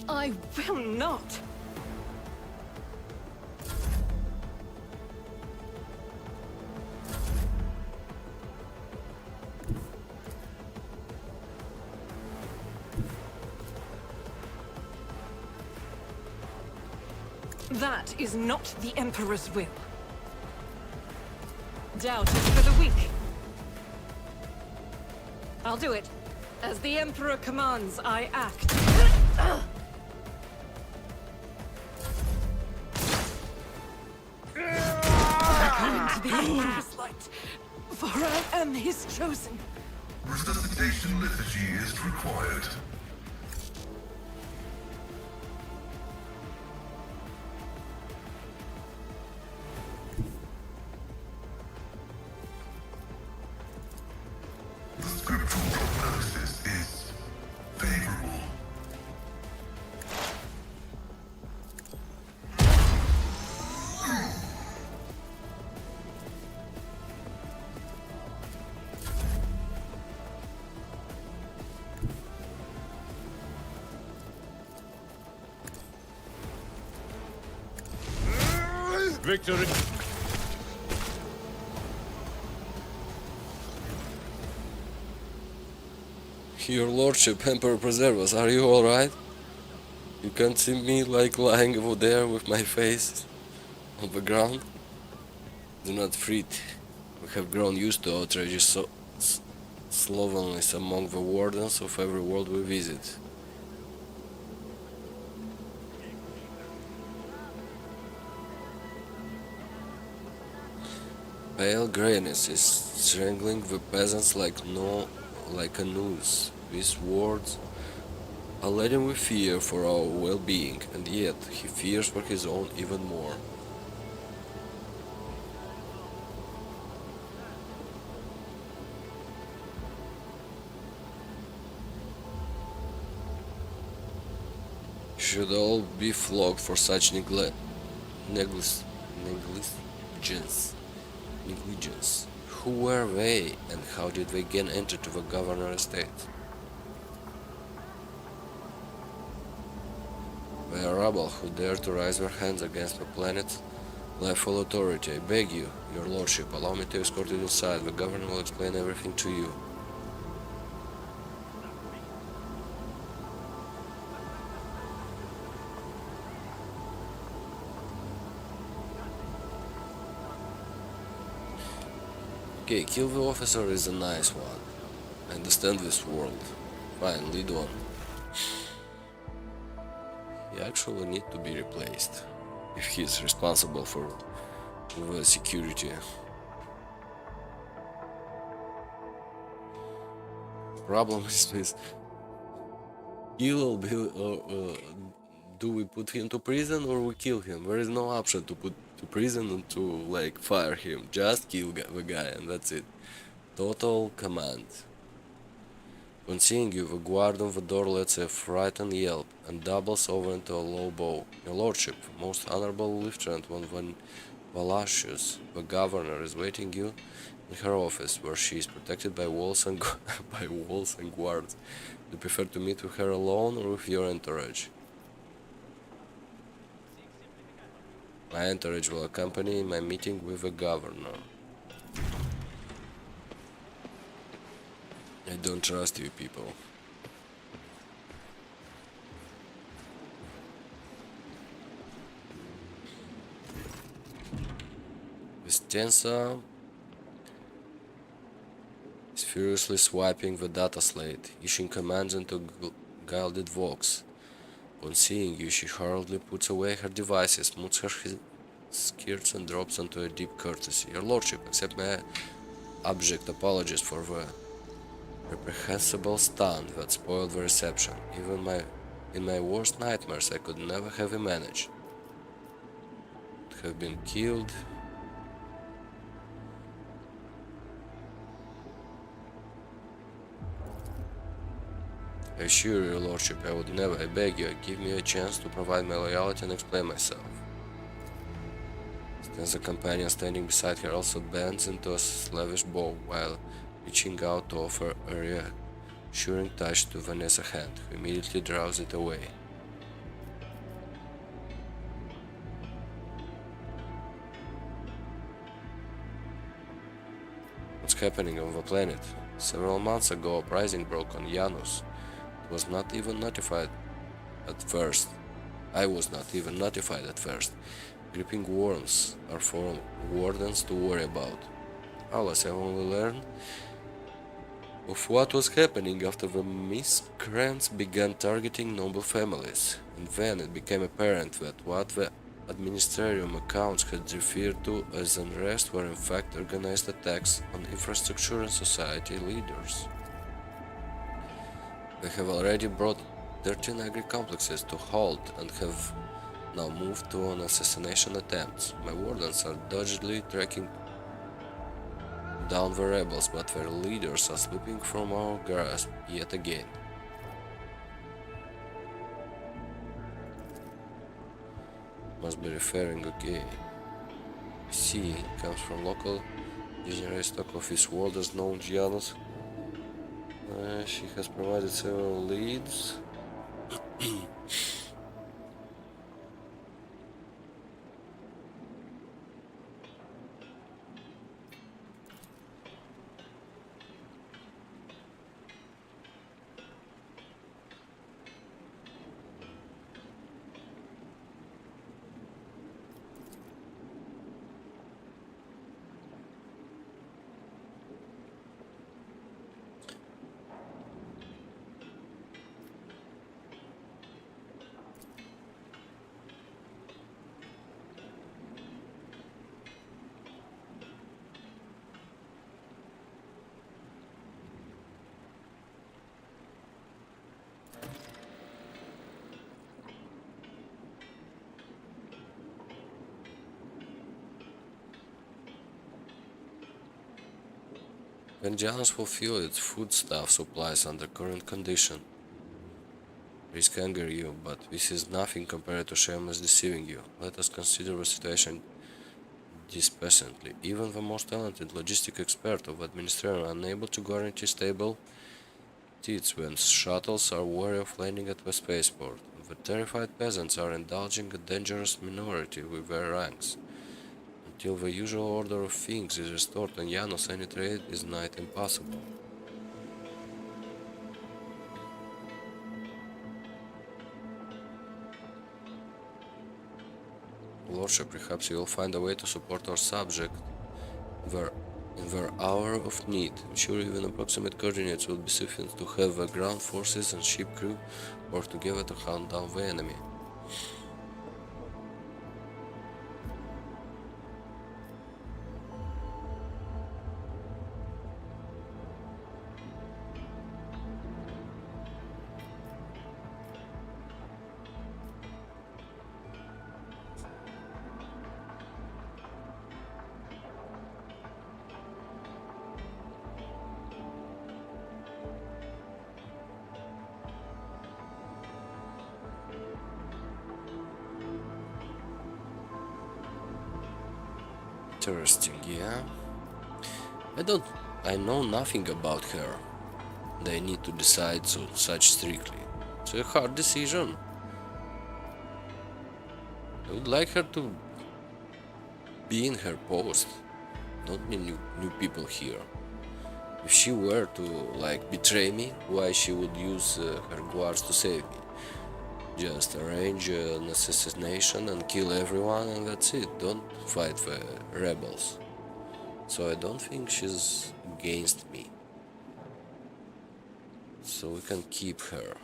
[SPEAKER 3] I will not. That is not the Emperor's will. Doubt is for the weak. I'll do it. As the Emperor commands, I act. I come into the Emperor's light, for I am his chosen.
[SPEAKER 6] Resuscitation liturgy is required. The scriptural prognosis is favorable.
[SPEAKER 4] Victory.
[SPEAKER 1] Your lordship, Emperor preserve us, are you alright? You can't see me like lying over there with my face on the ground? Do not fret. We have grown used to outrageous slovenliness among the wardens of every world we visit. Pale grayness is strangling the peasants like a noose. These words are laden with fear for our well-being, and yet he fears for his own even more. Should all be flogged for such negligence. Who were they, and how did they gain entry to the governor estate? They are rabble who dare to raise their hands against the planet's lawful authority. I beg you, your lordship, allow me to escort you inside. The governor will explain everything to you. Okay, kill the officer is a nice one. I understand this world. Fine, lead on. He actually need to be replaced if he's responsible for the security. Problem is with do we put him to prison or we kill him? There is no option to put to prison and to like fire him. Just kill the guy and that's it. Total command. On seeing you, the guard on the door lets a frightened yelp and doubles over into a low bow. Your lordship, most honorable lieutenant von Valacius, the governor is waiting you in her office, where she is protected by walls and by walls and guards. Do you prefer to meet with her alone or with your entourage? My entourage will accompany my meeting with the governor. I don't trust you people. Vistenza is furiously swiping the data slate, issuing commands into gilded vox. On seeing you, she hurriedly puts away her devices, smooths her skirts and drops into a deep courtesy. Your lordship, accept my abject apologies for the reprehensible stunt that spoiled the reception. Even in my worst nightmares I could never have managed. Have been killed. I assure your lordship I would never. I beg you, give me a chance to provide my loyalty and explain myself. As a companion standing beside her also bends into a slavish bow while reaching out to offer a reassuring touch to Vanessa's hand, who immediately draws it away. What's happening on the planet? Several months ago, a uprising broke on Janus. It was not even notified at first. I was not even notified at first. Gripping worms are for wardens to worry about. Alas, I only learned of what was happening after the miscreants began targeting noble families, and then it became apparent that what the Administrative accounts had referred to as unrest were in fact organized attacks on infrastructure and society leaders. They have already brought 13 agri-complexes to halt and have now moved to on assassination attempts. My wardens are doggedly tracking down the rebels, but their leaders are slipping from our grasp yet again. Must be referring, okay. C comes from local general stock of his warders known Janus. She has provided several leads. When Janus fulfill its foodstuff supplies under current condition, risk anger you, but this is nothing compared to shameless deceiving you. Let us consider the situation dispassionately. Even the most talented logistic expert of administration are unable to guarantee stable teats when shuttles are wary of landing at the spaceport. The terrified peasants are indulging a dangerous minority with their ranks. Until the usual order of things is restored on Janus, any trade is nigh impossible. Lordship, perhaps you will find a way to support our subject in their hour of need. Sure, even approximate coordinates will be sufficient to have the ground forces and ship crew work together to hunt down the enemy. Interesting, yeah. I know nothing about her. They need to decide such strictly. It's a hard decision. I would like her to be in her post. Don't need new people here. If she were to, like, betray me, why she would use her guards to save me? Just arrange an assassination and kill everyone and that's it. Don't fight the rebels. So I don't think she's against me. So we can keep her.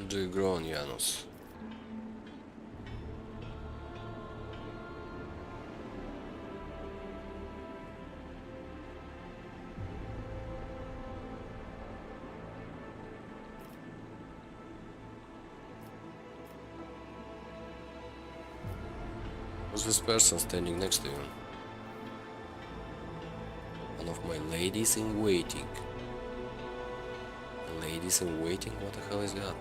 [SPEAKER 1] Do you grow on Janus? Who's this person standing next to you? One of my ladies in waiting. Ladies in waiting? What the hell is that?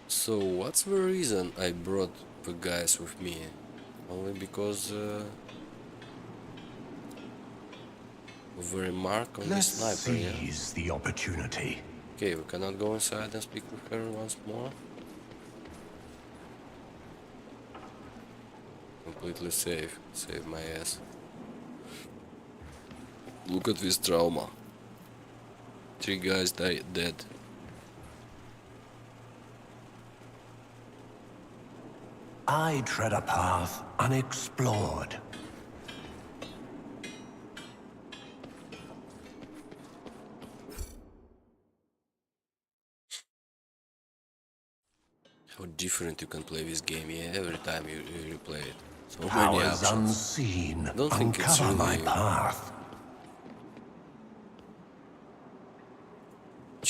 [SPEAKER 1] So what's the reason I brought the guys with me? Only because of the remark on the
[SPEAKER 2] Let's
[SPEAKER 1] sniper, yeah?
[SPEAKER 2] seize the opportunity.
[SPEAKER 1] Okay, we cannot go inside and speak with her once more. Completely safe. Save my ass. Look at this trauma. 3 guys dead.
[SPEAKER 2] I tread a path unexplored.
[SPEAKER 1] How different you can play this game, yeah, every time you replay it. So many
[SPEAKER 2] Powers
[SPEAKER 1] options.
[SPEAKER 2] unseen
[SPEAKER 1] I don't think it's
[SPEAKER 2] uncover my
[SPEAKER 1] really
[SPEAKER 2] path.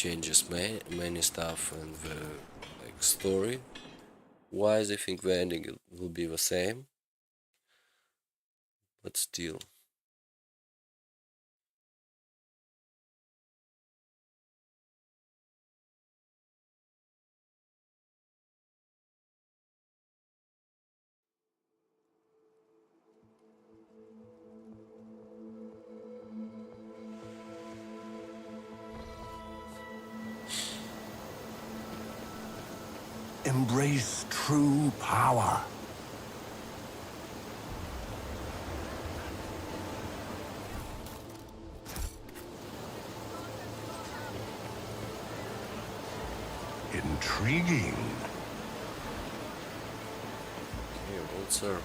[SPEAKER 1] changes many stuff and the like story wise. I think the ending will be the same, but still.
[SPEAKER 2] Embrace true power. Intriguing.
[SPEAKER 1] Okay, old server.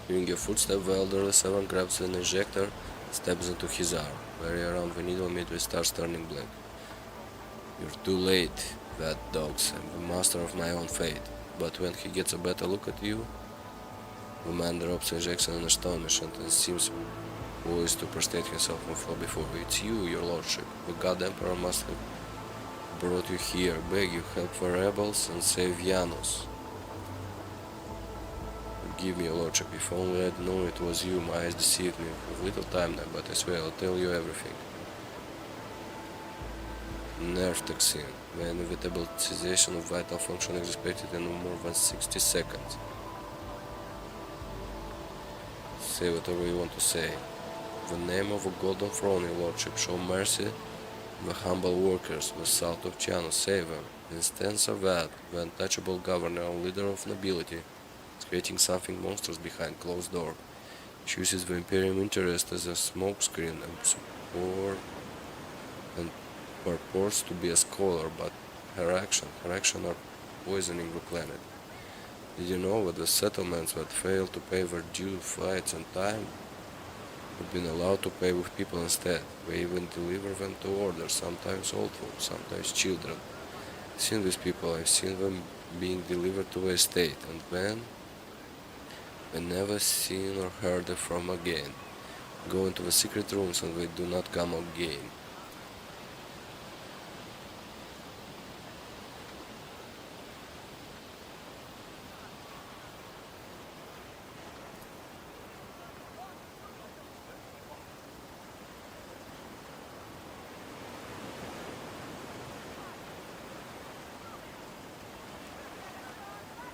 [SPEAKER 1] Hearing a footstep, the elderly servant grabs an injector, stabs into his arm. Very around the needle, midway starts turning black. You're too late, that dogs. I'm the master of my own fate. But when he gets a better look at you, the man drops the injection in astonishment and seems poised to prostrate himself on the floor before you. It's you, your lordship. The god emperor must have brought you here, beg you, help the rebels and save Janos. Forgive me, your lordship, if only I'd known it was you, my eyes deceived me. With little time now, but I swear I'll tell you everything. Nerve toxin. The inevitable cessation of vital function is expected in no more than 60 seconds. Say whatever you want to say. In the name of a golden throne, your lordship, show mercy the humble workers, the salt of China, save them. Instance of that, the untouchable governor and leader of nobility is creating something monstrous behind closed door. She uses the Imperium interest as a smokescreen and purports to be a scholar, but her action are poisoning the planet. Did you know that the settlements that fail to pay their due flights on time have been allowed to pay with people instead? They even deliver them to order, sometimes old folks, sometimes children. I've seen these people, I've seen them being delivered to the estate, and then they never seen or heard from again. Go into the secret rooms and they do not come again.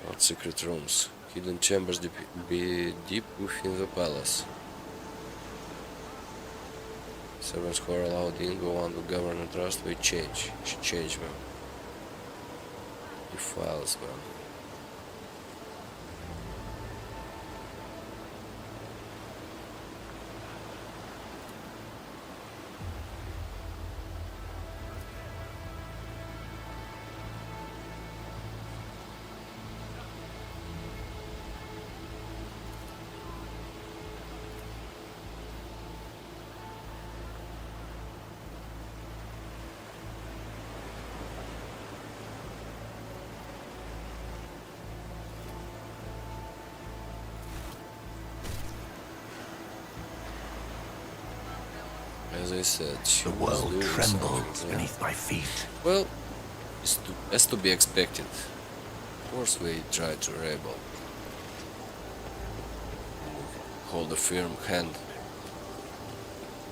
[SPEAKER 1] What secret rooms? Hidden chambers be deep within the palace. Servants who are allowed in go on the governor trust, they change. She changed them. Defiles them. As I said, she
[SPEAKER 2] The
[SPEAKER 1] was
[SPEAKER 2] world
[SPEAKER 1] doing
[SPEAKER 2] trembles
[SPEAKER 1] something, yeah.
[SPEAKER 2] beneath my feet.
[SPEAKER 1] Well, as to be expected. Of course they try to rebel. Hold a firm hand.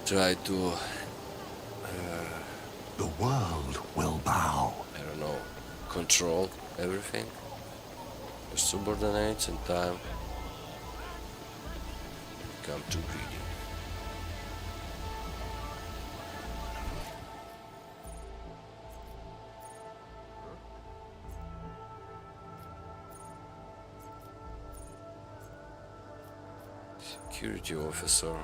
[SPEAKER 1] Try to,
[SPEAKER 2] The world will bow.
[SPEAKER 1] I don't know, control everything. The subordinates in time become too greedy. Security officer.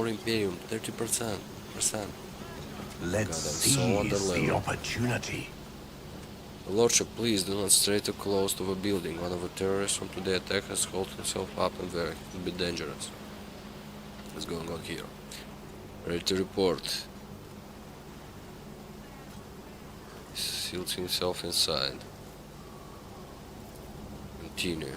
[SPEAKER 1] more Imperium, 30%.
[SPEAKER 2] Let's
[SPEAKER 1] God, I'm so
[SPEAKER 2] seize the
[SPEAKER 1] underleveled.
[SPEAKER 2] opportunity.
[SPEAKER 1] Lordship, please do not stray too close to the building. One of the terrorists from today's attack has holed himself up in there. It could be dangerous. What's going on here? Ready to report. Seals himself inside. Continue.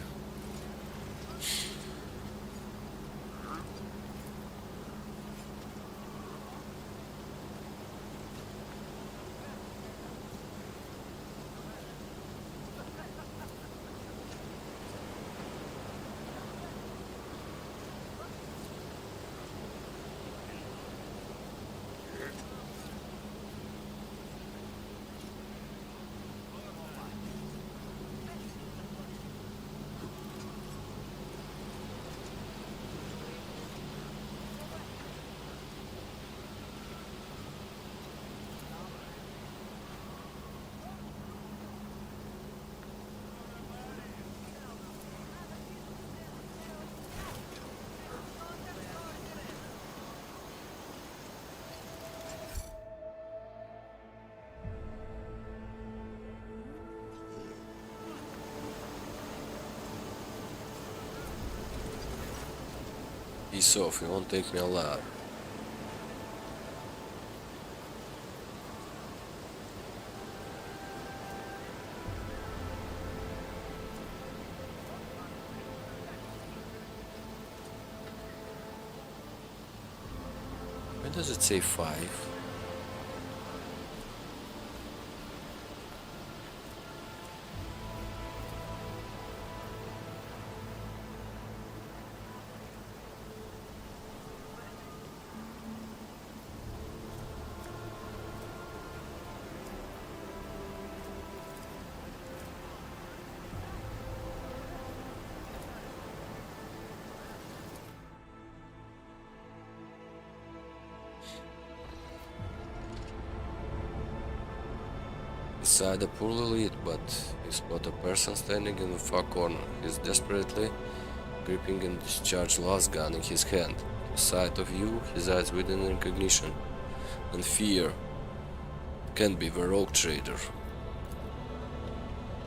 [SPEAKER 1] Peace off, you won't take me alive. Why does it say 5? Inside the poorly lit, but you spot a person standing in the far corner. He's desperately gripping and discharged last gun in his hand. At the sight of you, his eyes widen in recognition and fear. Can't be the rogue trader.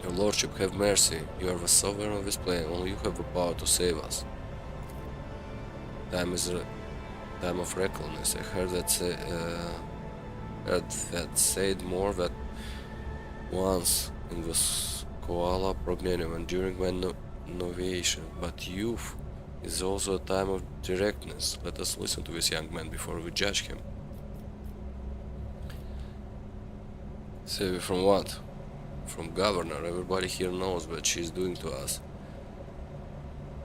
[SPEAKER 1] Your lordship, have mercy. You are the sovereign of this plane. Only you have the power to save us. Time is a time of recklessness. I heard that said more that once in the Koala Prognanium and during my novation, but youth is also a time of directness. Let us listen to this young man before we judge him. Save you from what? From Governor. Everybody here knows what she's doing to us.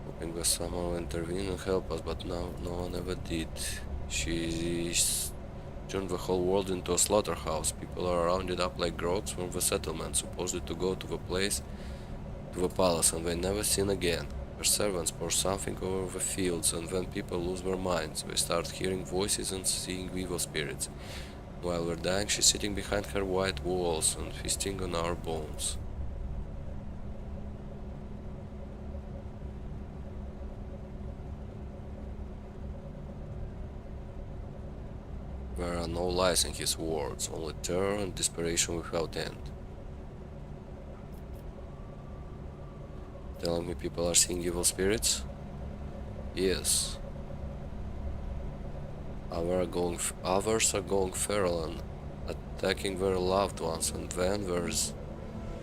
[SPEAKER 1] Hoping that someone will intervene and help us, but no one ever did. She's turned the whole world into a slaughterhouse. People are rounded up like grogs from the settlement, supposed to go to the palace, and they never seen again. Their servants pour something over the fields, and when people lose their minds, they start hearing voices and seeing evil spirits. While we're dying, she's sitting behind her white walls and feasting on our bones. There are no lies in his words, only terror and desperation without end. Telling me people are seeing evil spirits? Yes. Others are going feral and attacking their loved ones, and then there's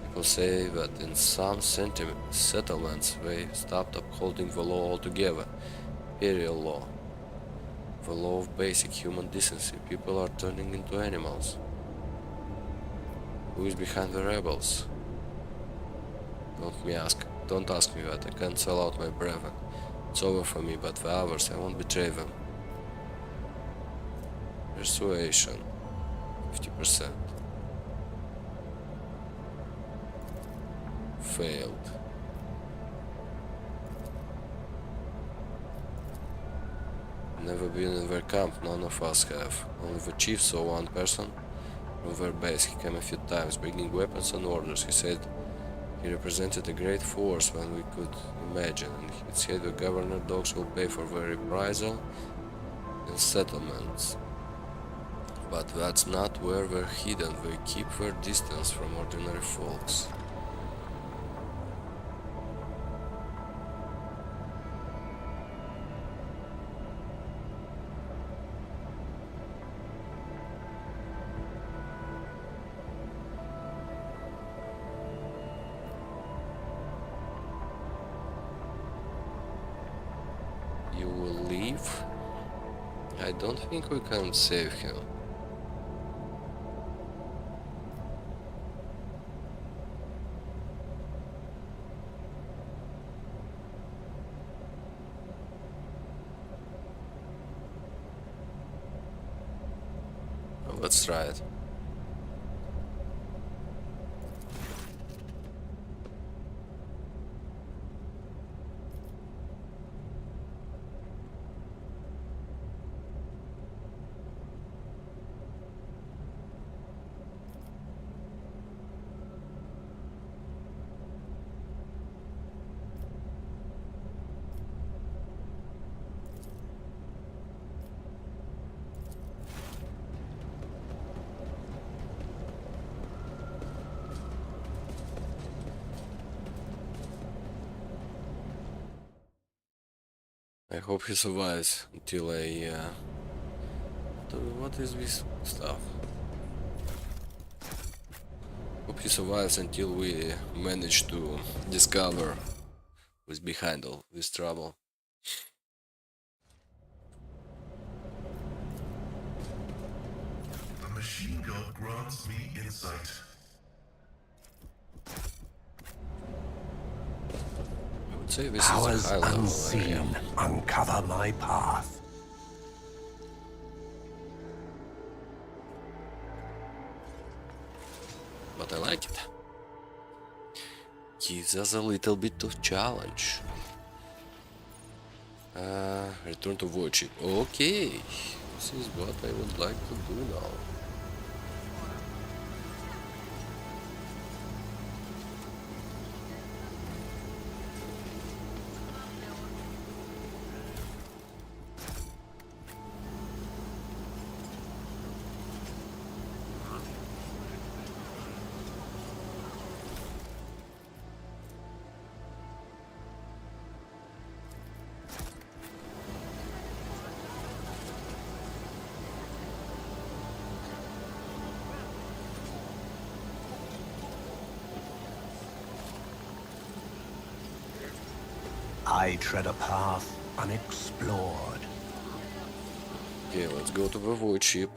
[SPEAKER 1] people say that in some settlements they stopped upholding the law altogether. Imperial law. The law of basic human decency. People are turning into animals. Who is behind the rebels? Don't ask me that. I can't sell out my brethren. It's over for me, but the others, I won't betray them. Persuasion, 50%. Failed. Never been in their camp, none of us have. Only the chief saw one person from their base. He came a few times, bringing weapons and orders. He said he represented a great force than we could imagine, and he said the governor dogs will pay for their reprisal and settlements. But that's not where we're hidden. They keep their distance from ordinary folks. You will leave? I don't think we can save him. Let's try it. I hope he survives until what is this stuff? Hope he survives until we manage to discover who's behind all this trouble.
[SPEAKER 6] The machine god grants me insight.
[SPEAKER 1] I would say this
[SPEAKER 2] Powers
[SPEAKER 1] is a high level area.
[SPEAKER 2] unseen uncover my path.
[SPEAKER 1] But I like it. Gives us a little bit of challenge. Return to void ship. Okay, this is what I would like to do now.
[SPEAKER 2] I tread a path unexplored.
[SPEAKER 1] Okay, let's go to the void ship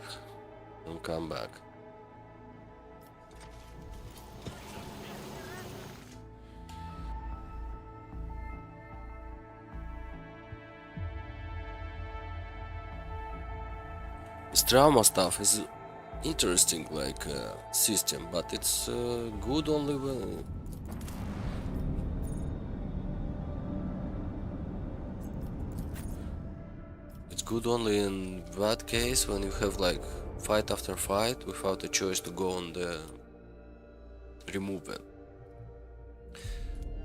[SPEAKER 1] and come back. This trauma stuff is interesting, like system, but it's good only when in that case when you have like fight after fight without a choice to go on the remove it.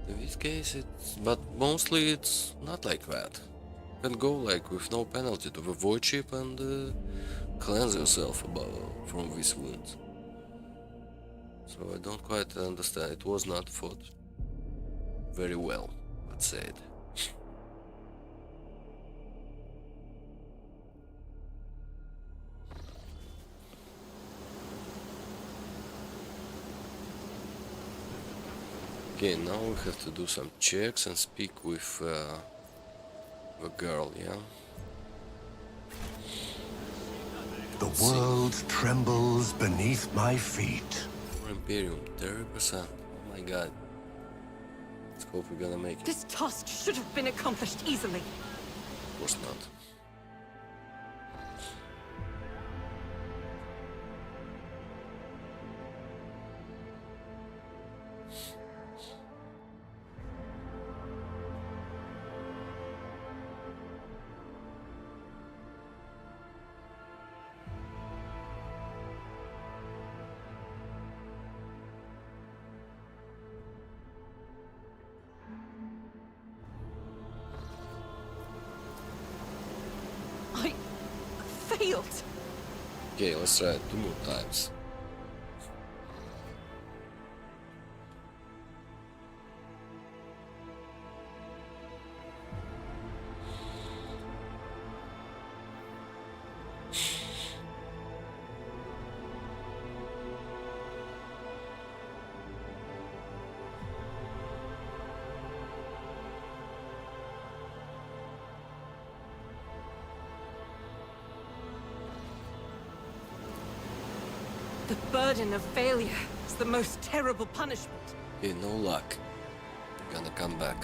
[SPEAKER 1] In this case but mostly it's not like that. You can go like with no penalty to the void ship and cleanse yourself from these wounds. So I don't quite understand. It was not fought very well, let's say it. Okay, now we have to do some checks and speak with the girl, yeah?
[SPEAKER 2] The world trembles beneath my feet.
[SPEAKER 1] For Imperium, 30%. Oh my god. Let's hope we're gonna make it.
[SPEAKER 3] This task should have been accomplished easily.
[SPEAKER 1] Of course not.
[SPEAKER 3] built.
[SPEAKER 1] Okay, let's try it 2 more times.
[SPEAKER 3] The burden of failure is the most terrible punishment.
[SPEAKER 1] Okay, no luck. Gonna come back.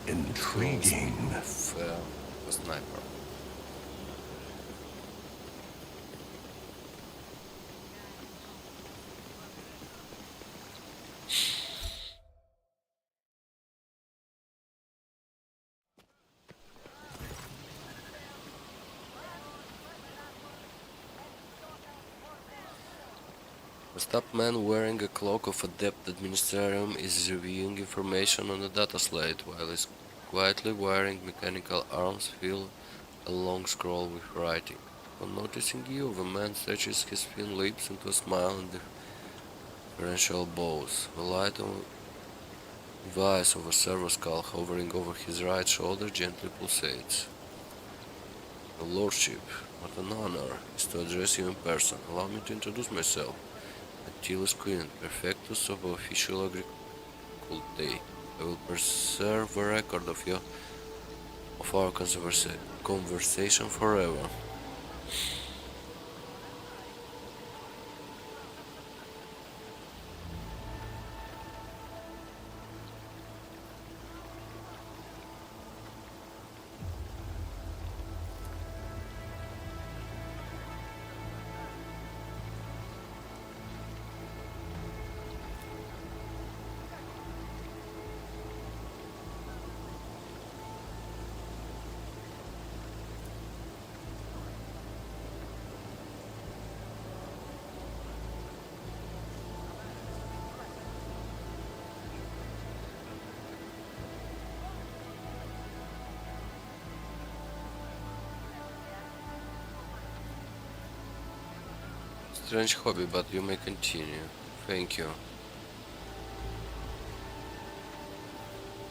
[SPEAKER 2] Intriguing.
[SPEAKER 1] With a sniper. A top man wearing a cloak of adept Administrarium is reviewing information on the data slate while he's quietly wiring mechanical arms fill a long scroll with writing. On noticing you, the man stretches his thin lips into a smile and differential bows. The light on the eyes of a servo skull hovering over his right shoulder gently pulsates. Your Lordship, what an honor is to address you in person. Allow me to introduce myself. Attila's Queen, Perfectus of official agricultae. I will preserve the record of our conversation forever. Strange hobby, but you may continue. Thank you.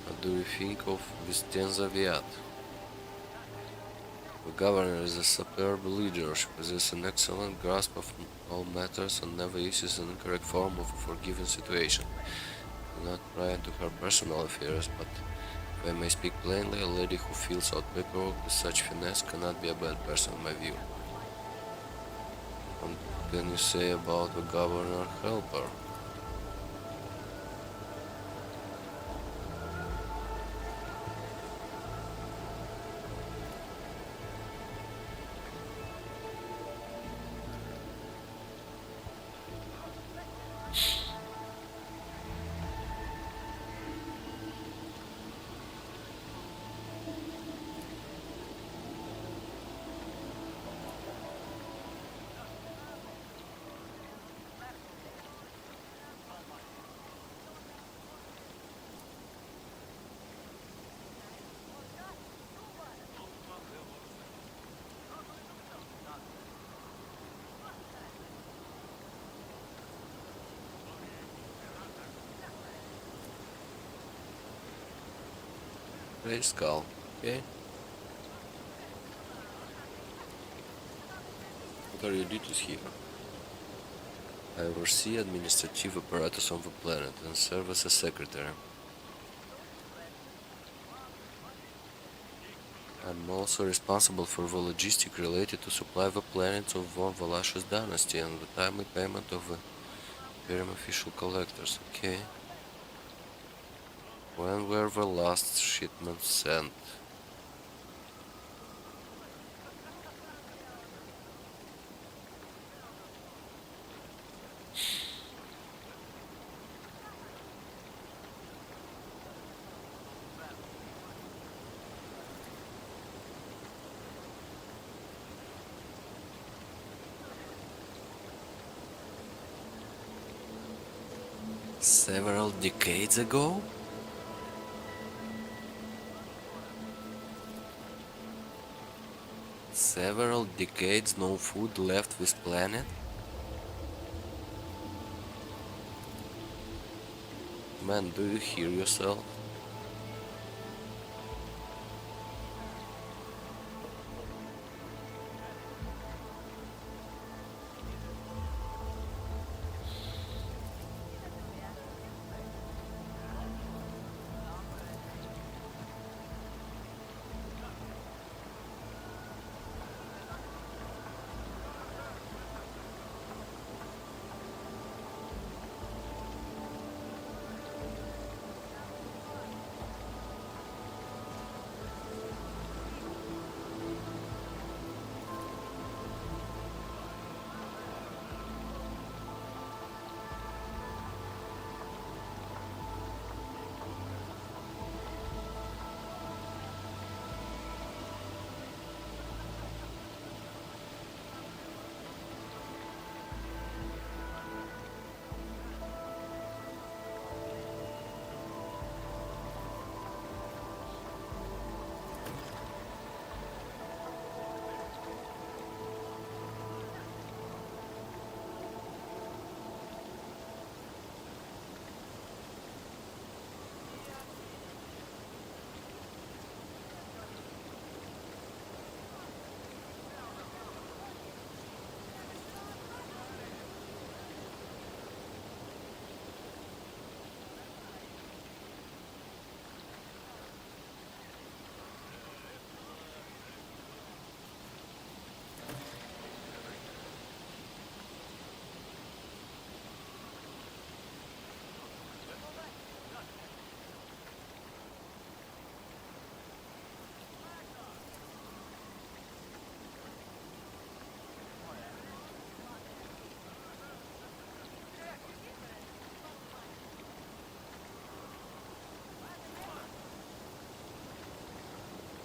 [SPEAKER 1] What do you think of Vistenza Viat? The governor is a superb leader. She possesses an excellent grasp of all matters and never uses an incorrect form of a forgiven situation. Do not pry into her personal affairs, but if I may speak plainly, a lady who fills out paperwork with such finesse cannot be a bad person in my view. What can you say about the governor helper? Grey skull, okay? What are your duties here? I oversee administrative apparatus on the planet and serve as a secretary. I'm also responsible for the logistics related to supply the planets of Von Valash's dynasty and the timely payment of the Imperium official collectors, okay? When were the last shipments sent? Several decades ago? Several decades, no food left this planet? Man, do you hear yourself?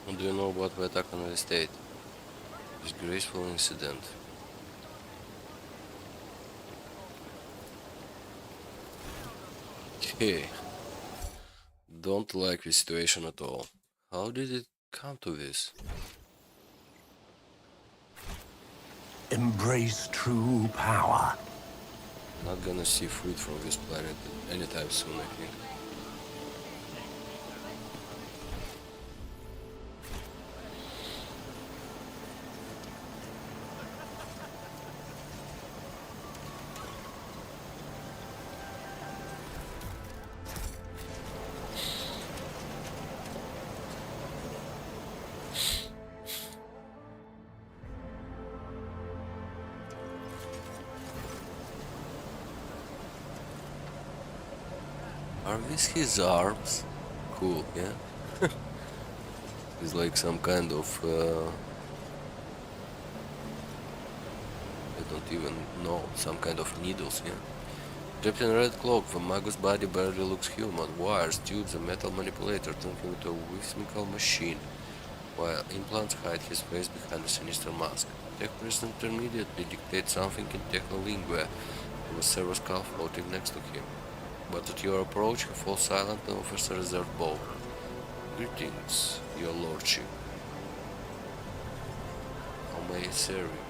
[SPEAKER 1] What do you know about the attack on the state? Disgraceful incident. Okay. Don't like this situation at all. How did it come to this?
[SPEAKER 2] Embrace true power.
[SPEAKER 1] Not gonna see fruit from this planet anytime soon, I think. Are these his arms? Cool, yeah? It's like some kind of... I don't even know, some kind of needles, yeah? Draped in a red cloak, the Magus body barely looks human. Wires, tubes, a metal manipulator turn him into a whimsical machine, while implants hide his face behind a sinister mask. Tech President immediately dictates something in technolingua, with a servo scarf floating next to him. But at your approach, he falls silent and offers a reserved bow. Greetings, your lordship. How may I serve you?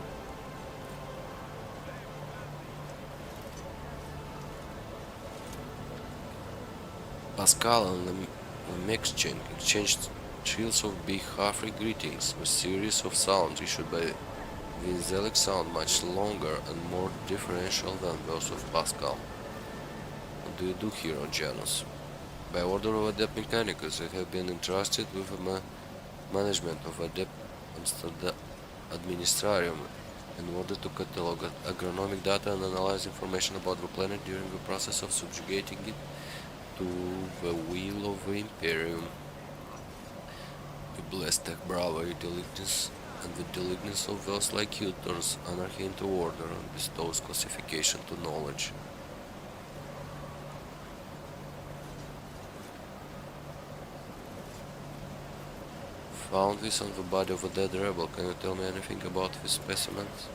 [SPEAKER 1] Pascal and Lemexchen exchanged trills of big half-free greetings, a series of sounds issued by the angelic sound much longer and more differential than those of Pascal. What do you do here on Janus? By order of Adept Mechanicus, I have been entrusted with the management of Adept Administrarium in order to catalog agronomic data and analyze information about the planet during the process of subjugating it to the will of the Imperium. We bless Tech Bravo, your diligence, and the diligence of those like you turns anarchy into order and bestows classification to knowledge. Found this on the body of a dead rebel. Can you tell me anything about these specimens?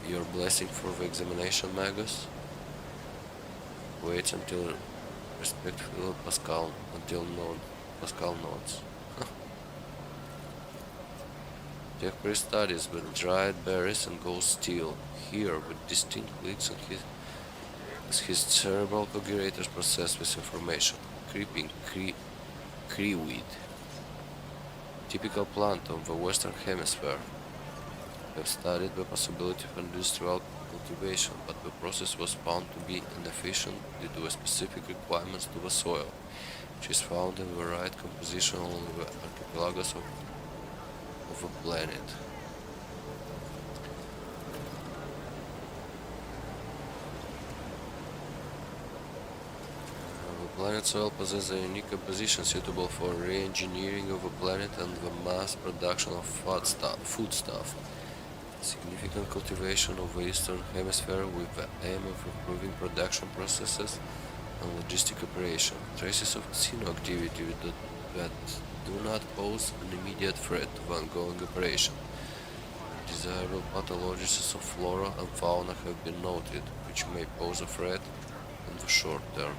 [SPEAKER 1] your blessing for the examination, Magus? Wait until respectful Pascal until Pascal nods. Jack Priest studies with dried berries and gold steel. Here, with distinct clicks on his cerebral coagulator process with information. Creeping creeweed. Typical plant of the Western Hemisphere. We have studied the possibility of industrial cultivation, but the process was found to be inefficient due to the specific requirements to the soil, which is found in the right composition on the archipelagos of the planet. The planet soil possesses a unique composition suitable for re-engineering of the planet and the mass production of foodstuff. Significant cultivation of the Eastern Hemisphere with the aim of improving production processes and logistic operation. Traces of casino activity that do not pose an immediate threat to the ongoing operation. Desirable pathologies of flora and fauna have been noted, which may pose a threat in the short term.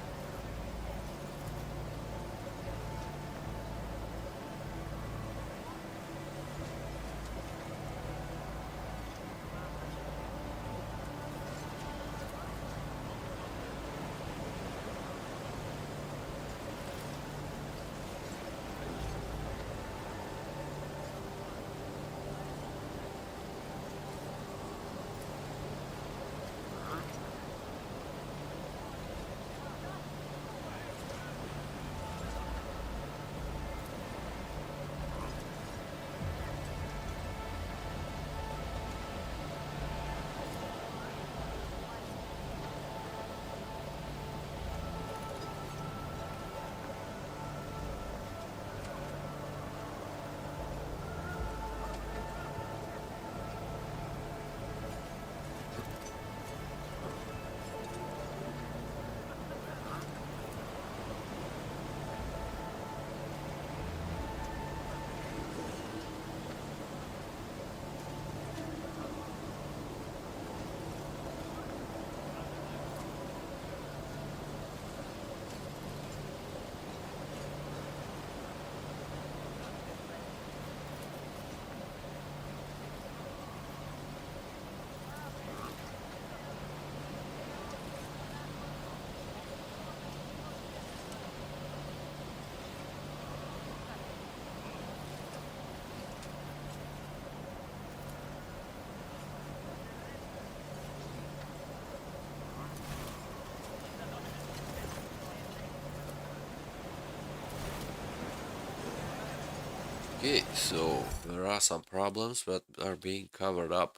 [SPEAKER 1] Okay, so there are some problems that are being covered up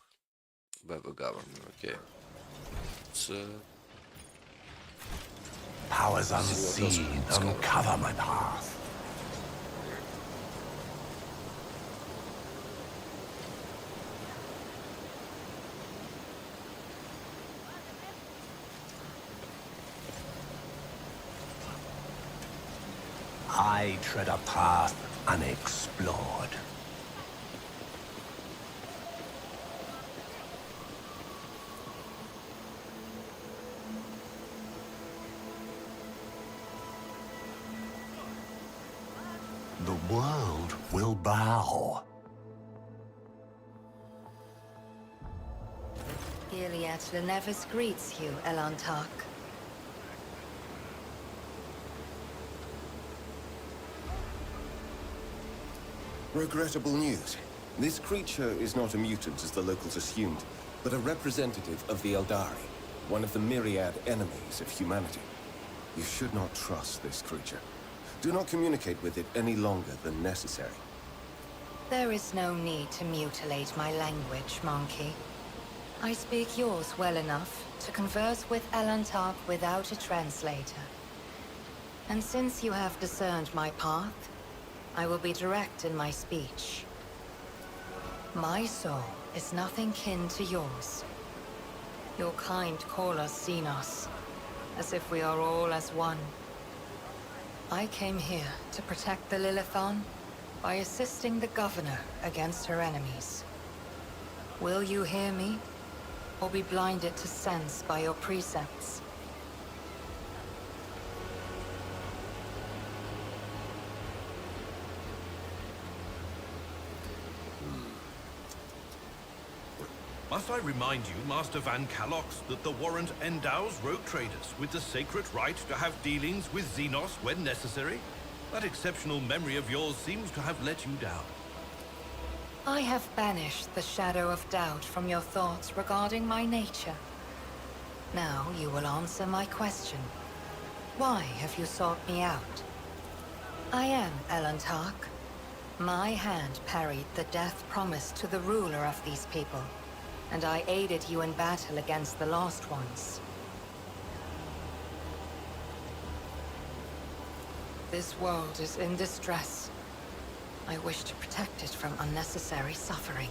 [SPEAKER 1] by the government. Okay, let's
[SPEAKER 2] Powers
[SPEAKER 1] see what else we
[SPEAKER 2] unseen
[SPEAKER 1] can discover.
[SPEAKER 2] uncover my path. I tread a path unexplored. The world will bow.
[SPEAKER 5] Iliad Lenevis greets you, Elantark.
[SPEAKER 7] Regrettable news. This creature is not a mutant as the locals assumed, but a representative of the Eldari, one of the myriad enemies of humanity. You should not trust this creature. Do not communicate with it any longer than necessary.
[SPEAKER 5] There is no need to mutilate my language, monkey. I speak yours well enough to converse with Elantark without a translator. And since you have discerned my path, I will be direct in my speech. My soul is nothing kin to yours. Your kind call us Xenos, as if we are all as one. I came here to protect the Lilithon by assisting the Governor against her enemies. Will you hear me, or be blinded to sense by your precepts.
[SPEAKER 8] Must I remind you, Master Van Calox, that the warrant endows rogue traders with the sacred right to have dealings with Xenos when necessary? That exceptional memory of yours seems to have let you down.
[SPEAKER 5] I have banished the shadow of doubt from your thoughts regarding my nature. Now you will answer my question. Why have you sought me out? I am Elantark. My hand parried the death promised to the ruler of these people, and I aided you in battle against the Lost Ones. This world is in distress. I wish to protect it from unnecessary suffering.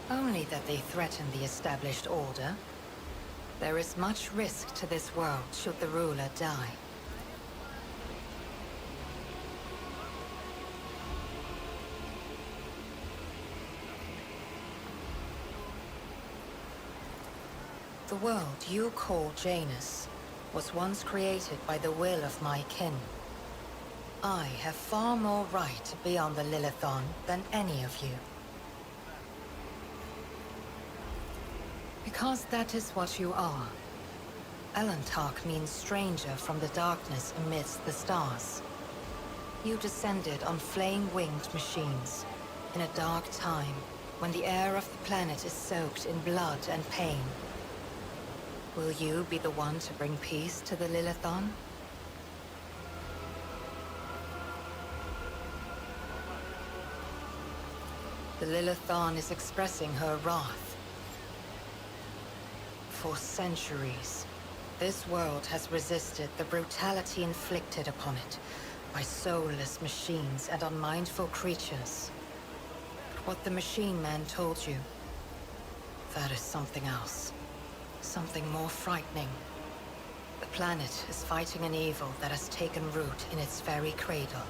[SPEAKER 5] Only that they threaten the established order. There is much risk to this world should the ruler die. The world you call Janus was once created by the will of my kin. I have far more right to be on the Lilithon than any of you. Because that is what you are. Elantark means stranger from the darkness amidst the stars. You descended on flame-winged machines in a dark time when the air of the planet is soaked in blood and pain. Will you be the one to bring peace to the Lilithon? The Lilithon is expressing her wrath. For centuries, this world has resisted the brutality inflicted upon it by soulless machines and unmindful creatures. But what the machine man told you, that is something else. Something more frightening. The planet is fighting an evil that has taken root in its very cradle.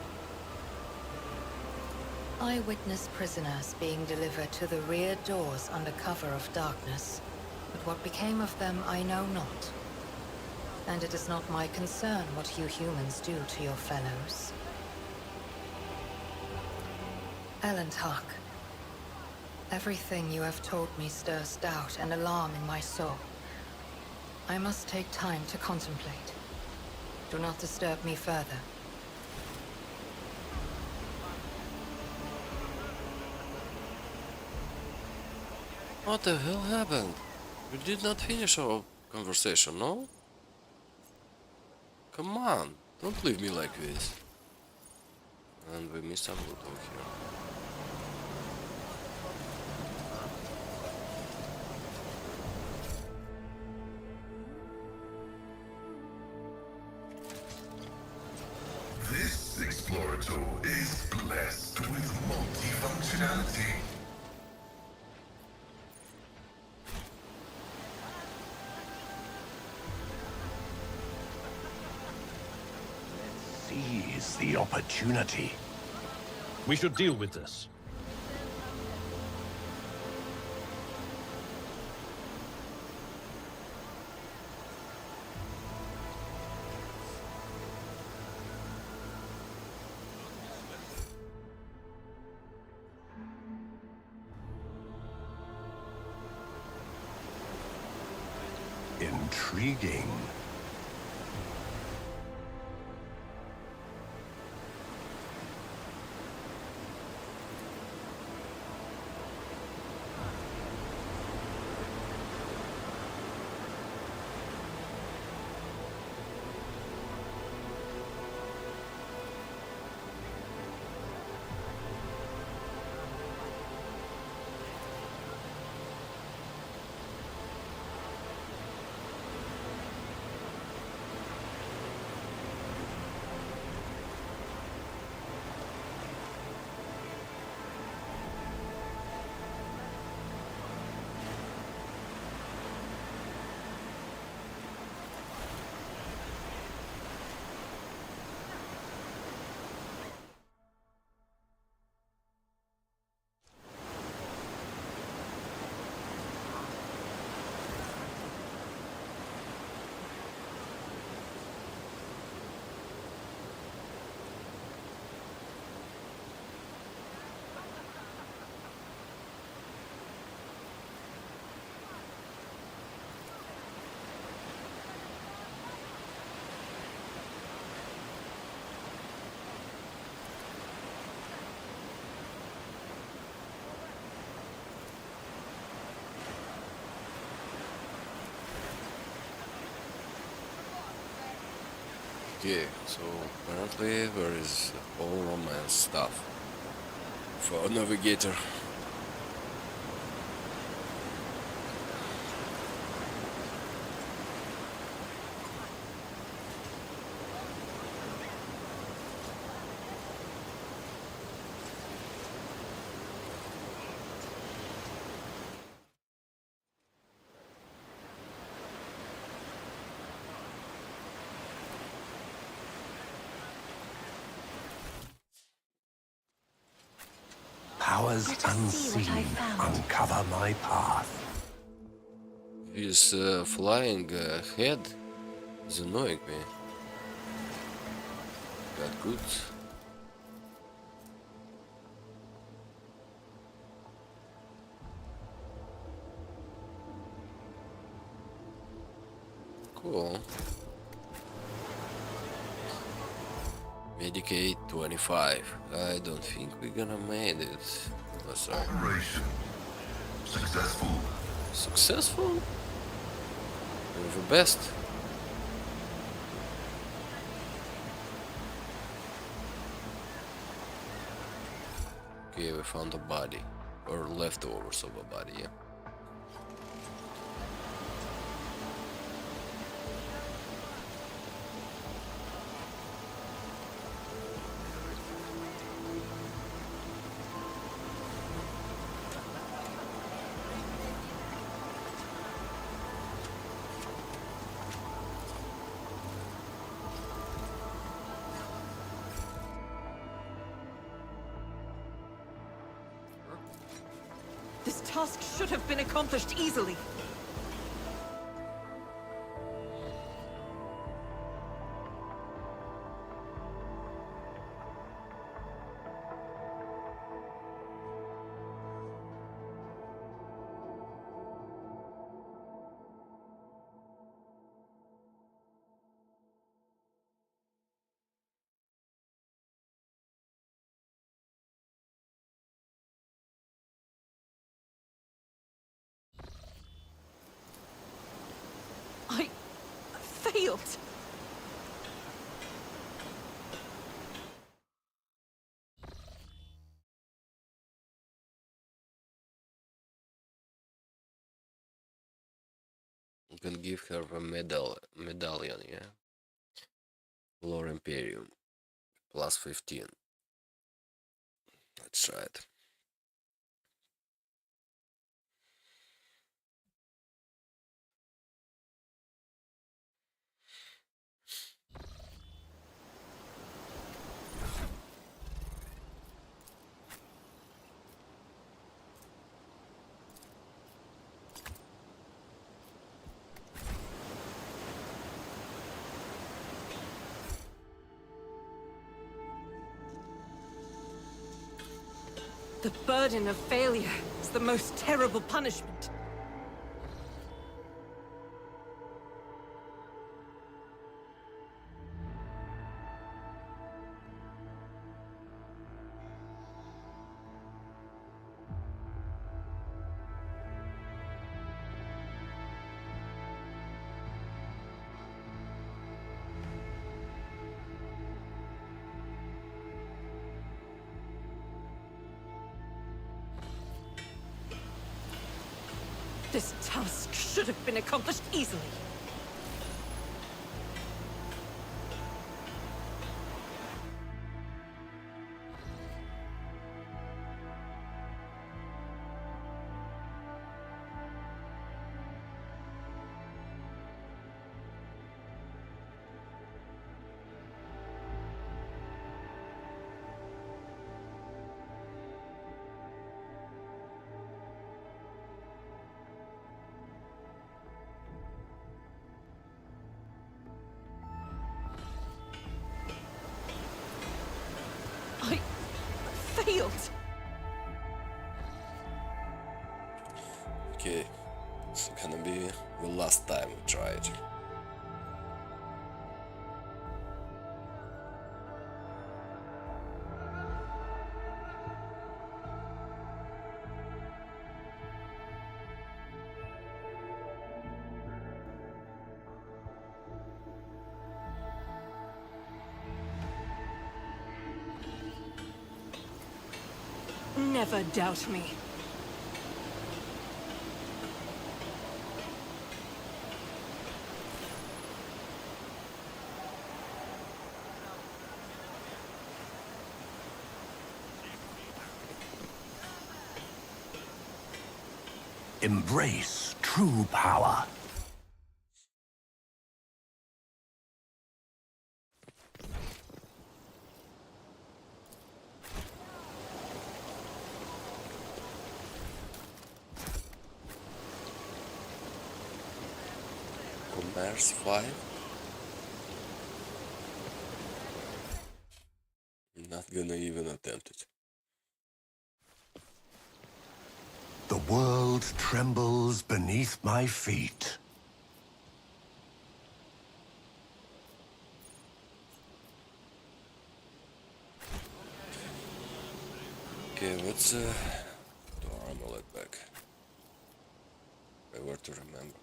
[SPEAKER 5] I witnessed prisoners being delivered to the rear doors under cover of darkness, but what became of them I know not. And it is not my concern what you humans do to your fellows. Elantark, everything you have told me stirs doubt and alarm in my soul. I must take time to contemplate. Do not disturb me further.
[SPEAKER 1] What the hell happened? We did not finish our conversation, no? Come on, don't leave me like this. And we missed some loot over here.
[SPEAKER 6] This Explorator is blessed with multifunctionality.
[SPEAKER 2] Seize the opportunity.
[SPEAKER 4] We should deal with this.
[SPEAKER 2] Intriguing.
[SPEAKER 1] Okay, so apparently there is all romance stuff for navigator.
[SPEAKER 2] Powers
[SPEAKER 5] Let us see what I
[SPEAKER 2] unseen
[SPEAKER 5] found.
[SPEAKER 2] uncover my path.
[SPEAKER 1] His flying head is annoying me. Got good. Cool. Medicaid 25. I don't think we're gonna made it. Oh, sorry.
[SPEAKER 6] Operation successful.
[SPEAKER 1] Successful? You're the best. Okay, we found a body. Or leftovers of a body, yeah.
[SPEAKER 3] This task should have been accomplished easily. I failed.
[SPEAKER 1] You can give her a medallion, yeah. Lore Imperium. Plus 15. Let's try it.
[SPEAKER 3] The burden of failure is the most terrible punishment. This task should have been accomplished easily. I failed.
[SPEAKER 1] Okay, it's gonna be the last time we try it.
[SPEAKER 3] Never doubt me.
[SPEAKER 2] Embrace true power.
[SPEAKER 1] Commerce 5. Not gonna even attempt it.
[SPEAKER 2] The world trembles beneath my feet.
[SPEAKER 1] Okay, let's do our amulet back. I were to remember.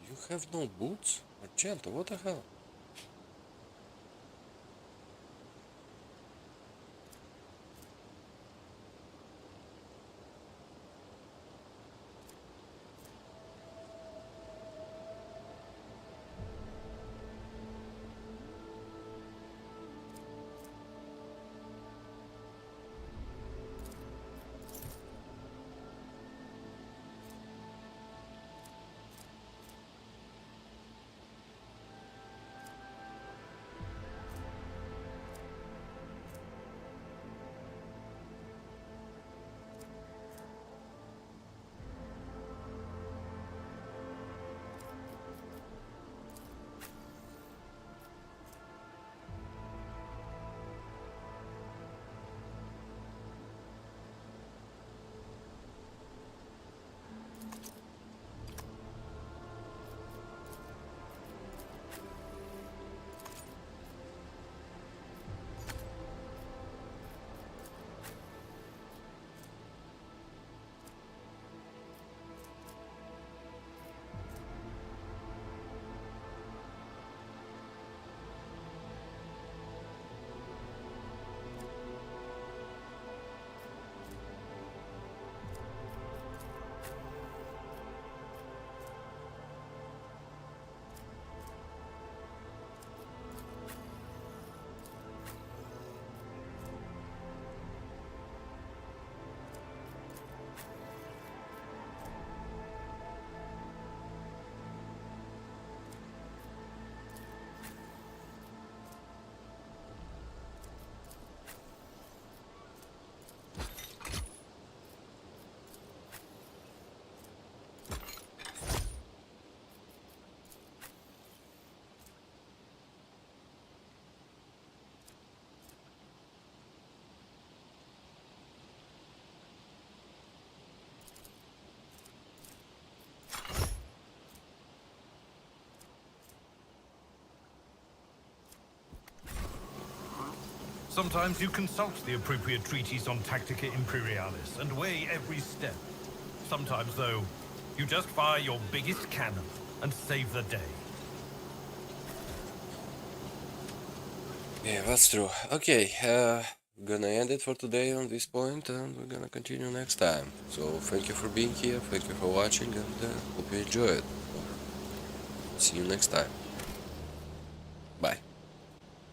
[SPEAKER 1] You have no boots? Argento, what the hell?
[SPEAKER 8] Sometimes you consult the appropriate treatise on Tactica Imperialis and weigh every step. Sometimes, though, you just fire your biggest cannon and save the day.
[SPEAKER 1] Yeah, that's true. Okay, we're gonna end it for today on this point, and we're gonna continue next time. So thank you for being here, thank you for watching, and hope you enjoy it. See you next time.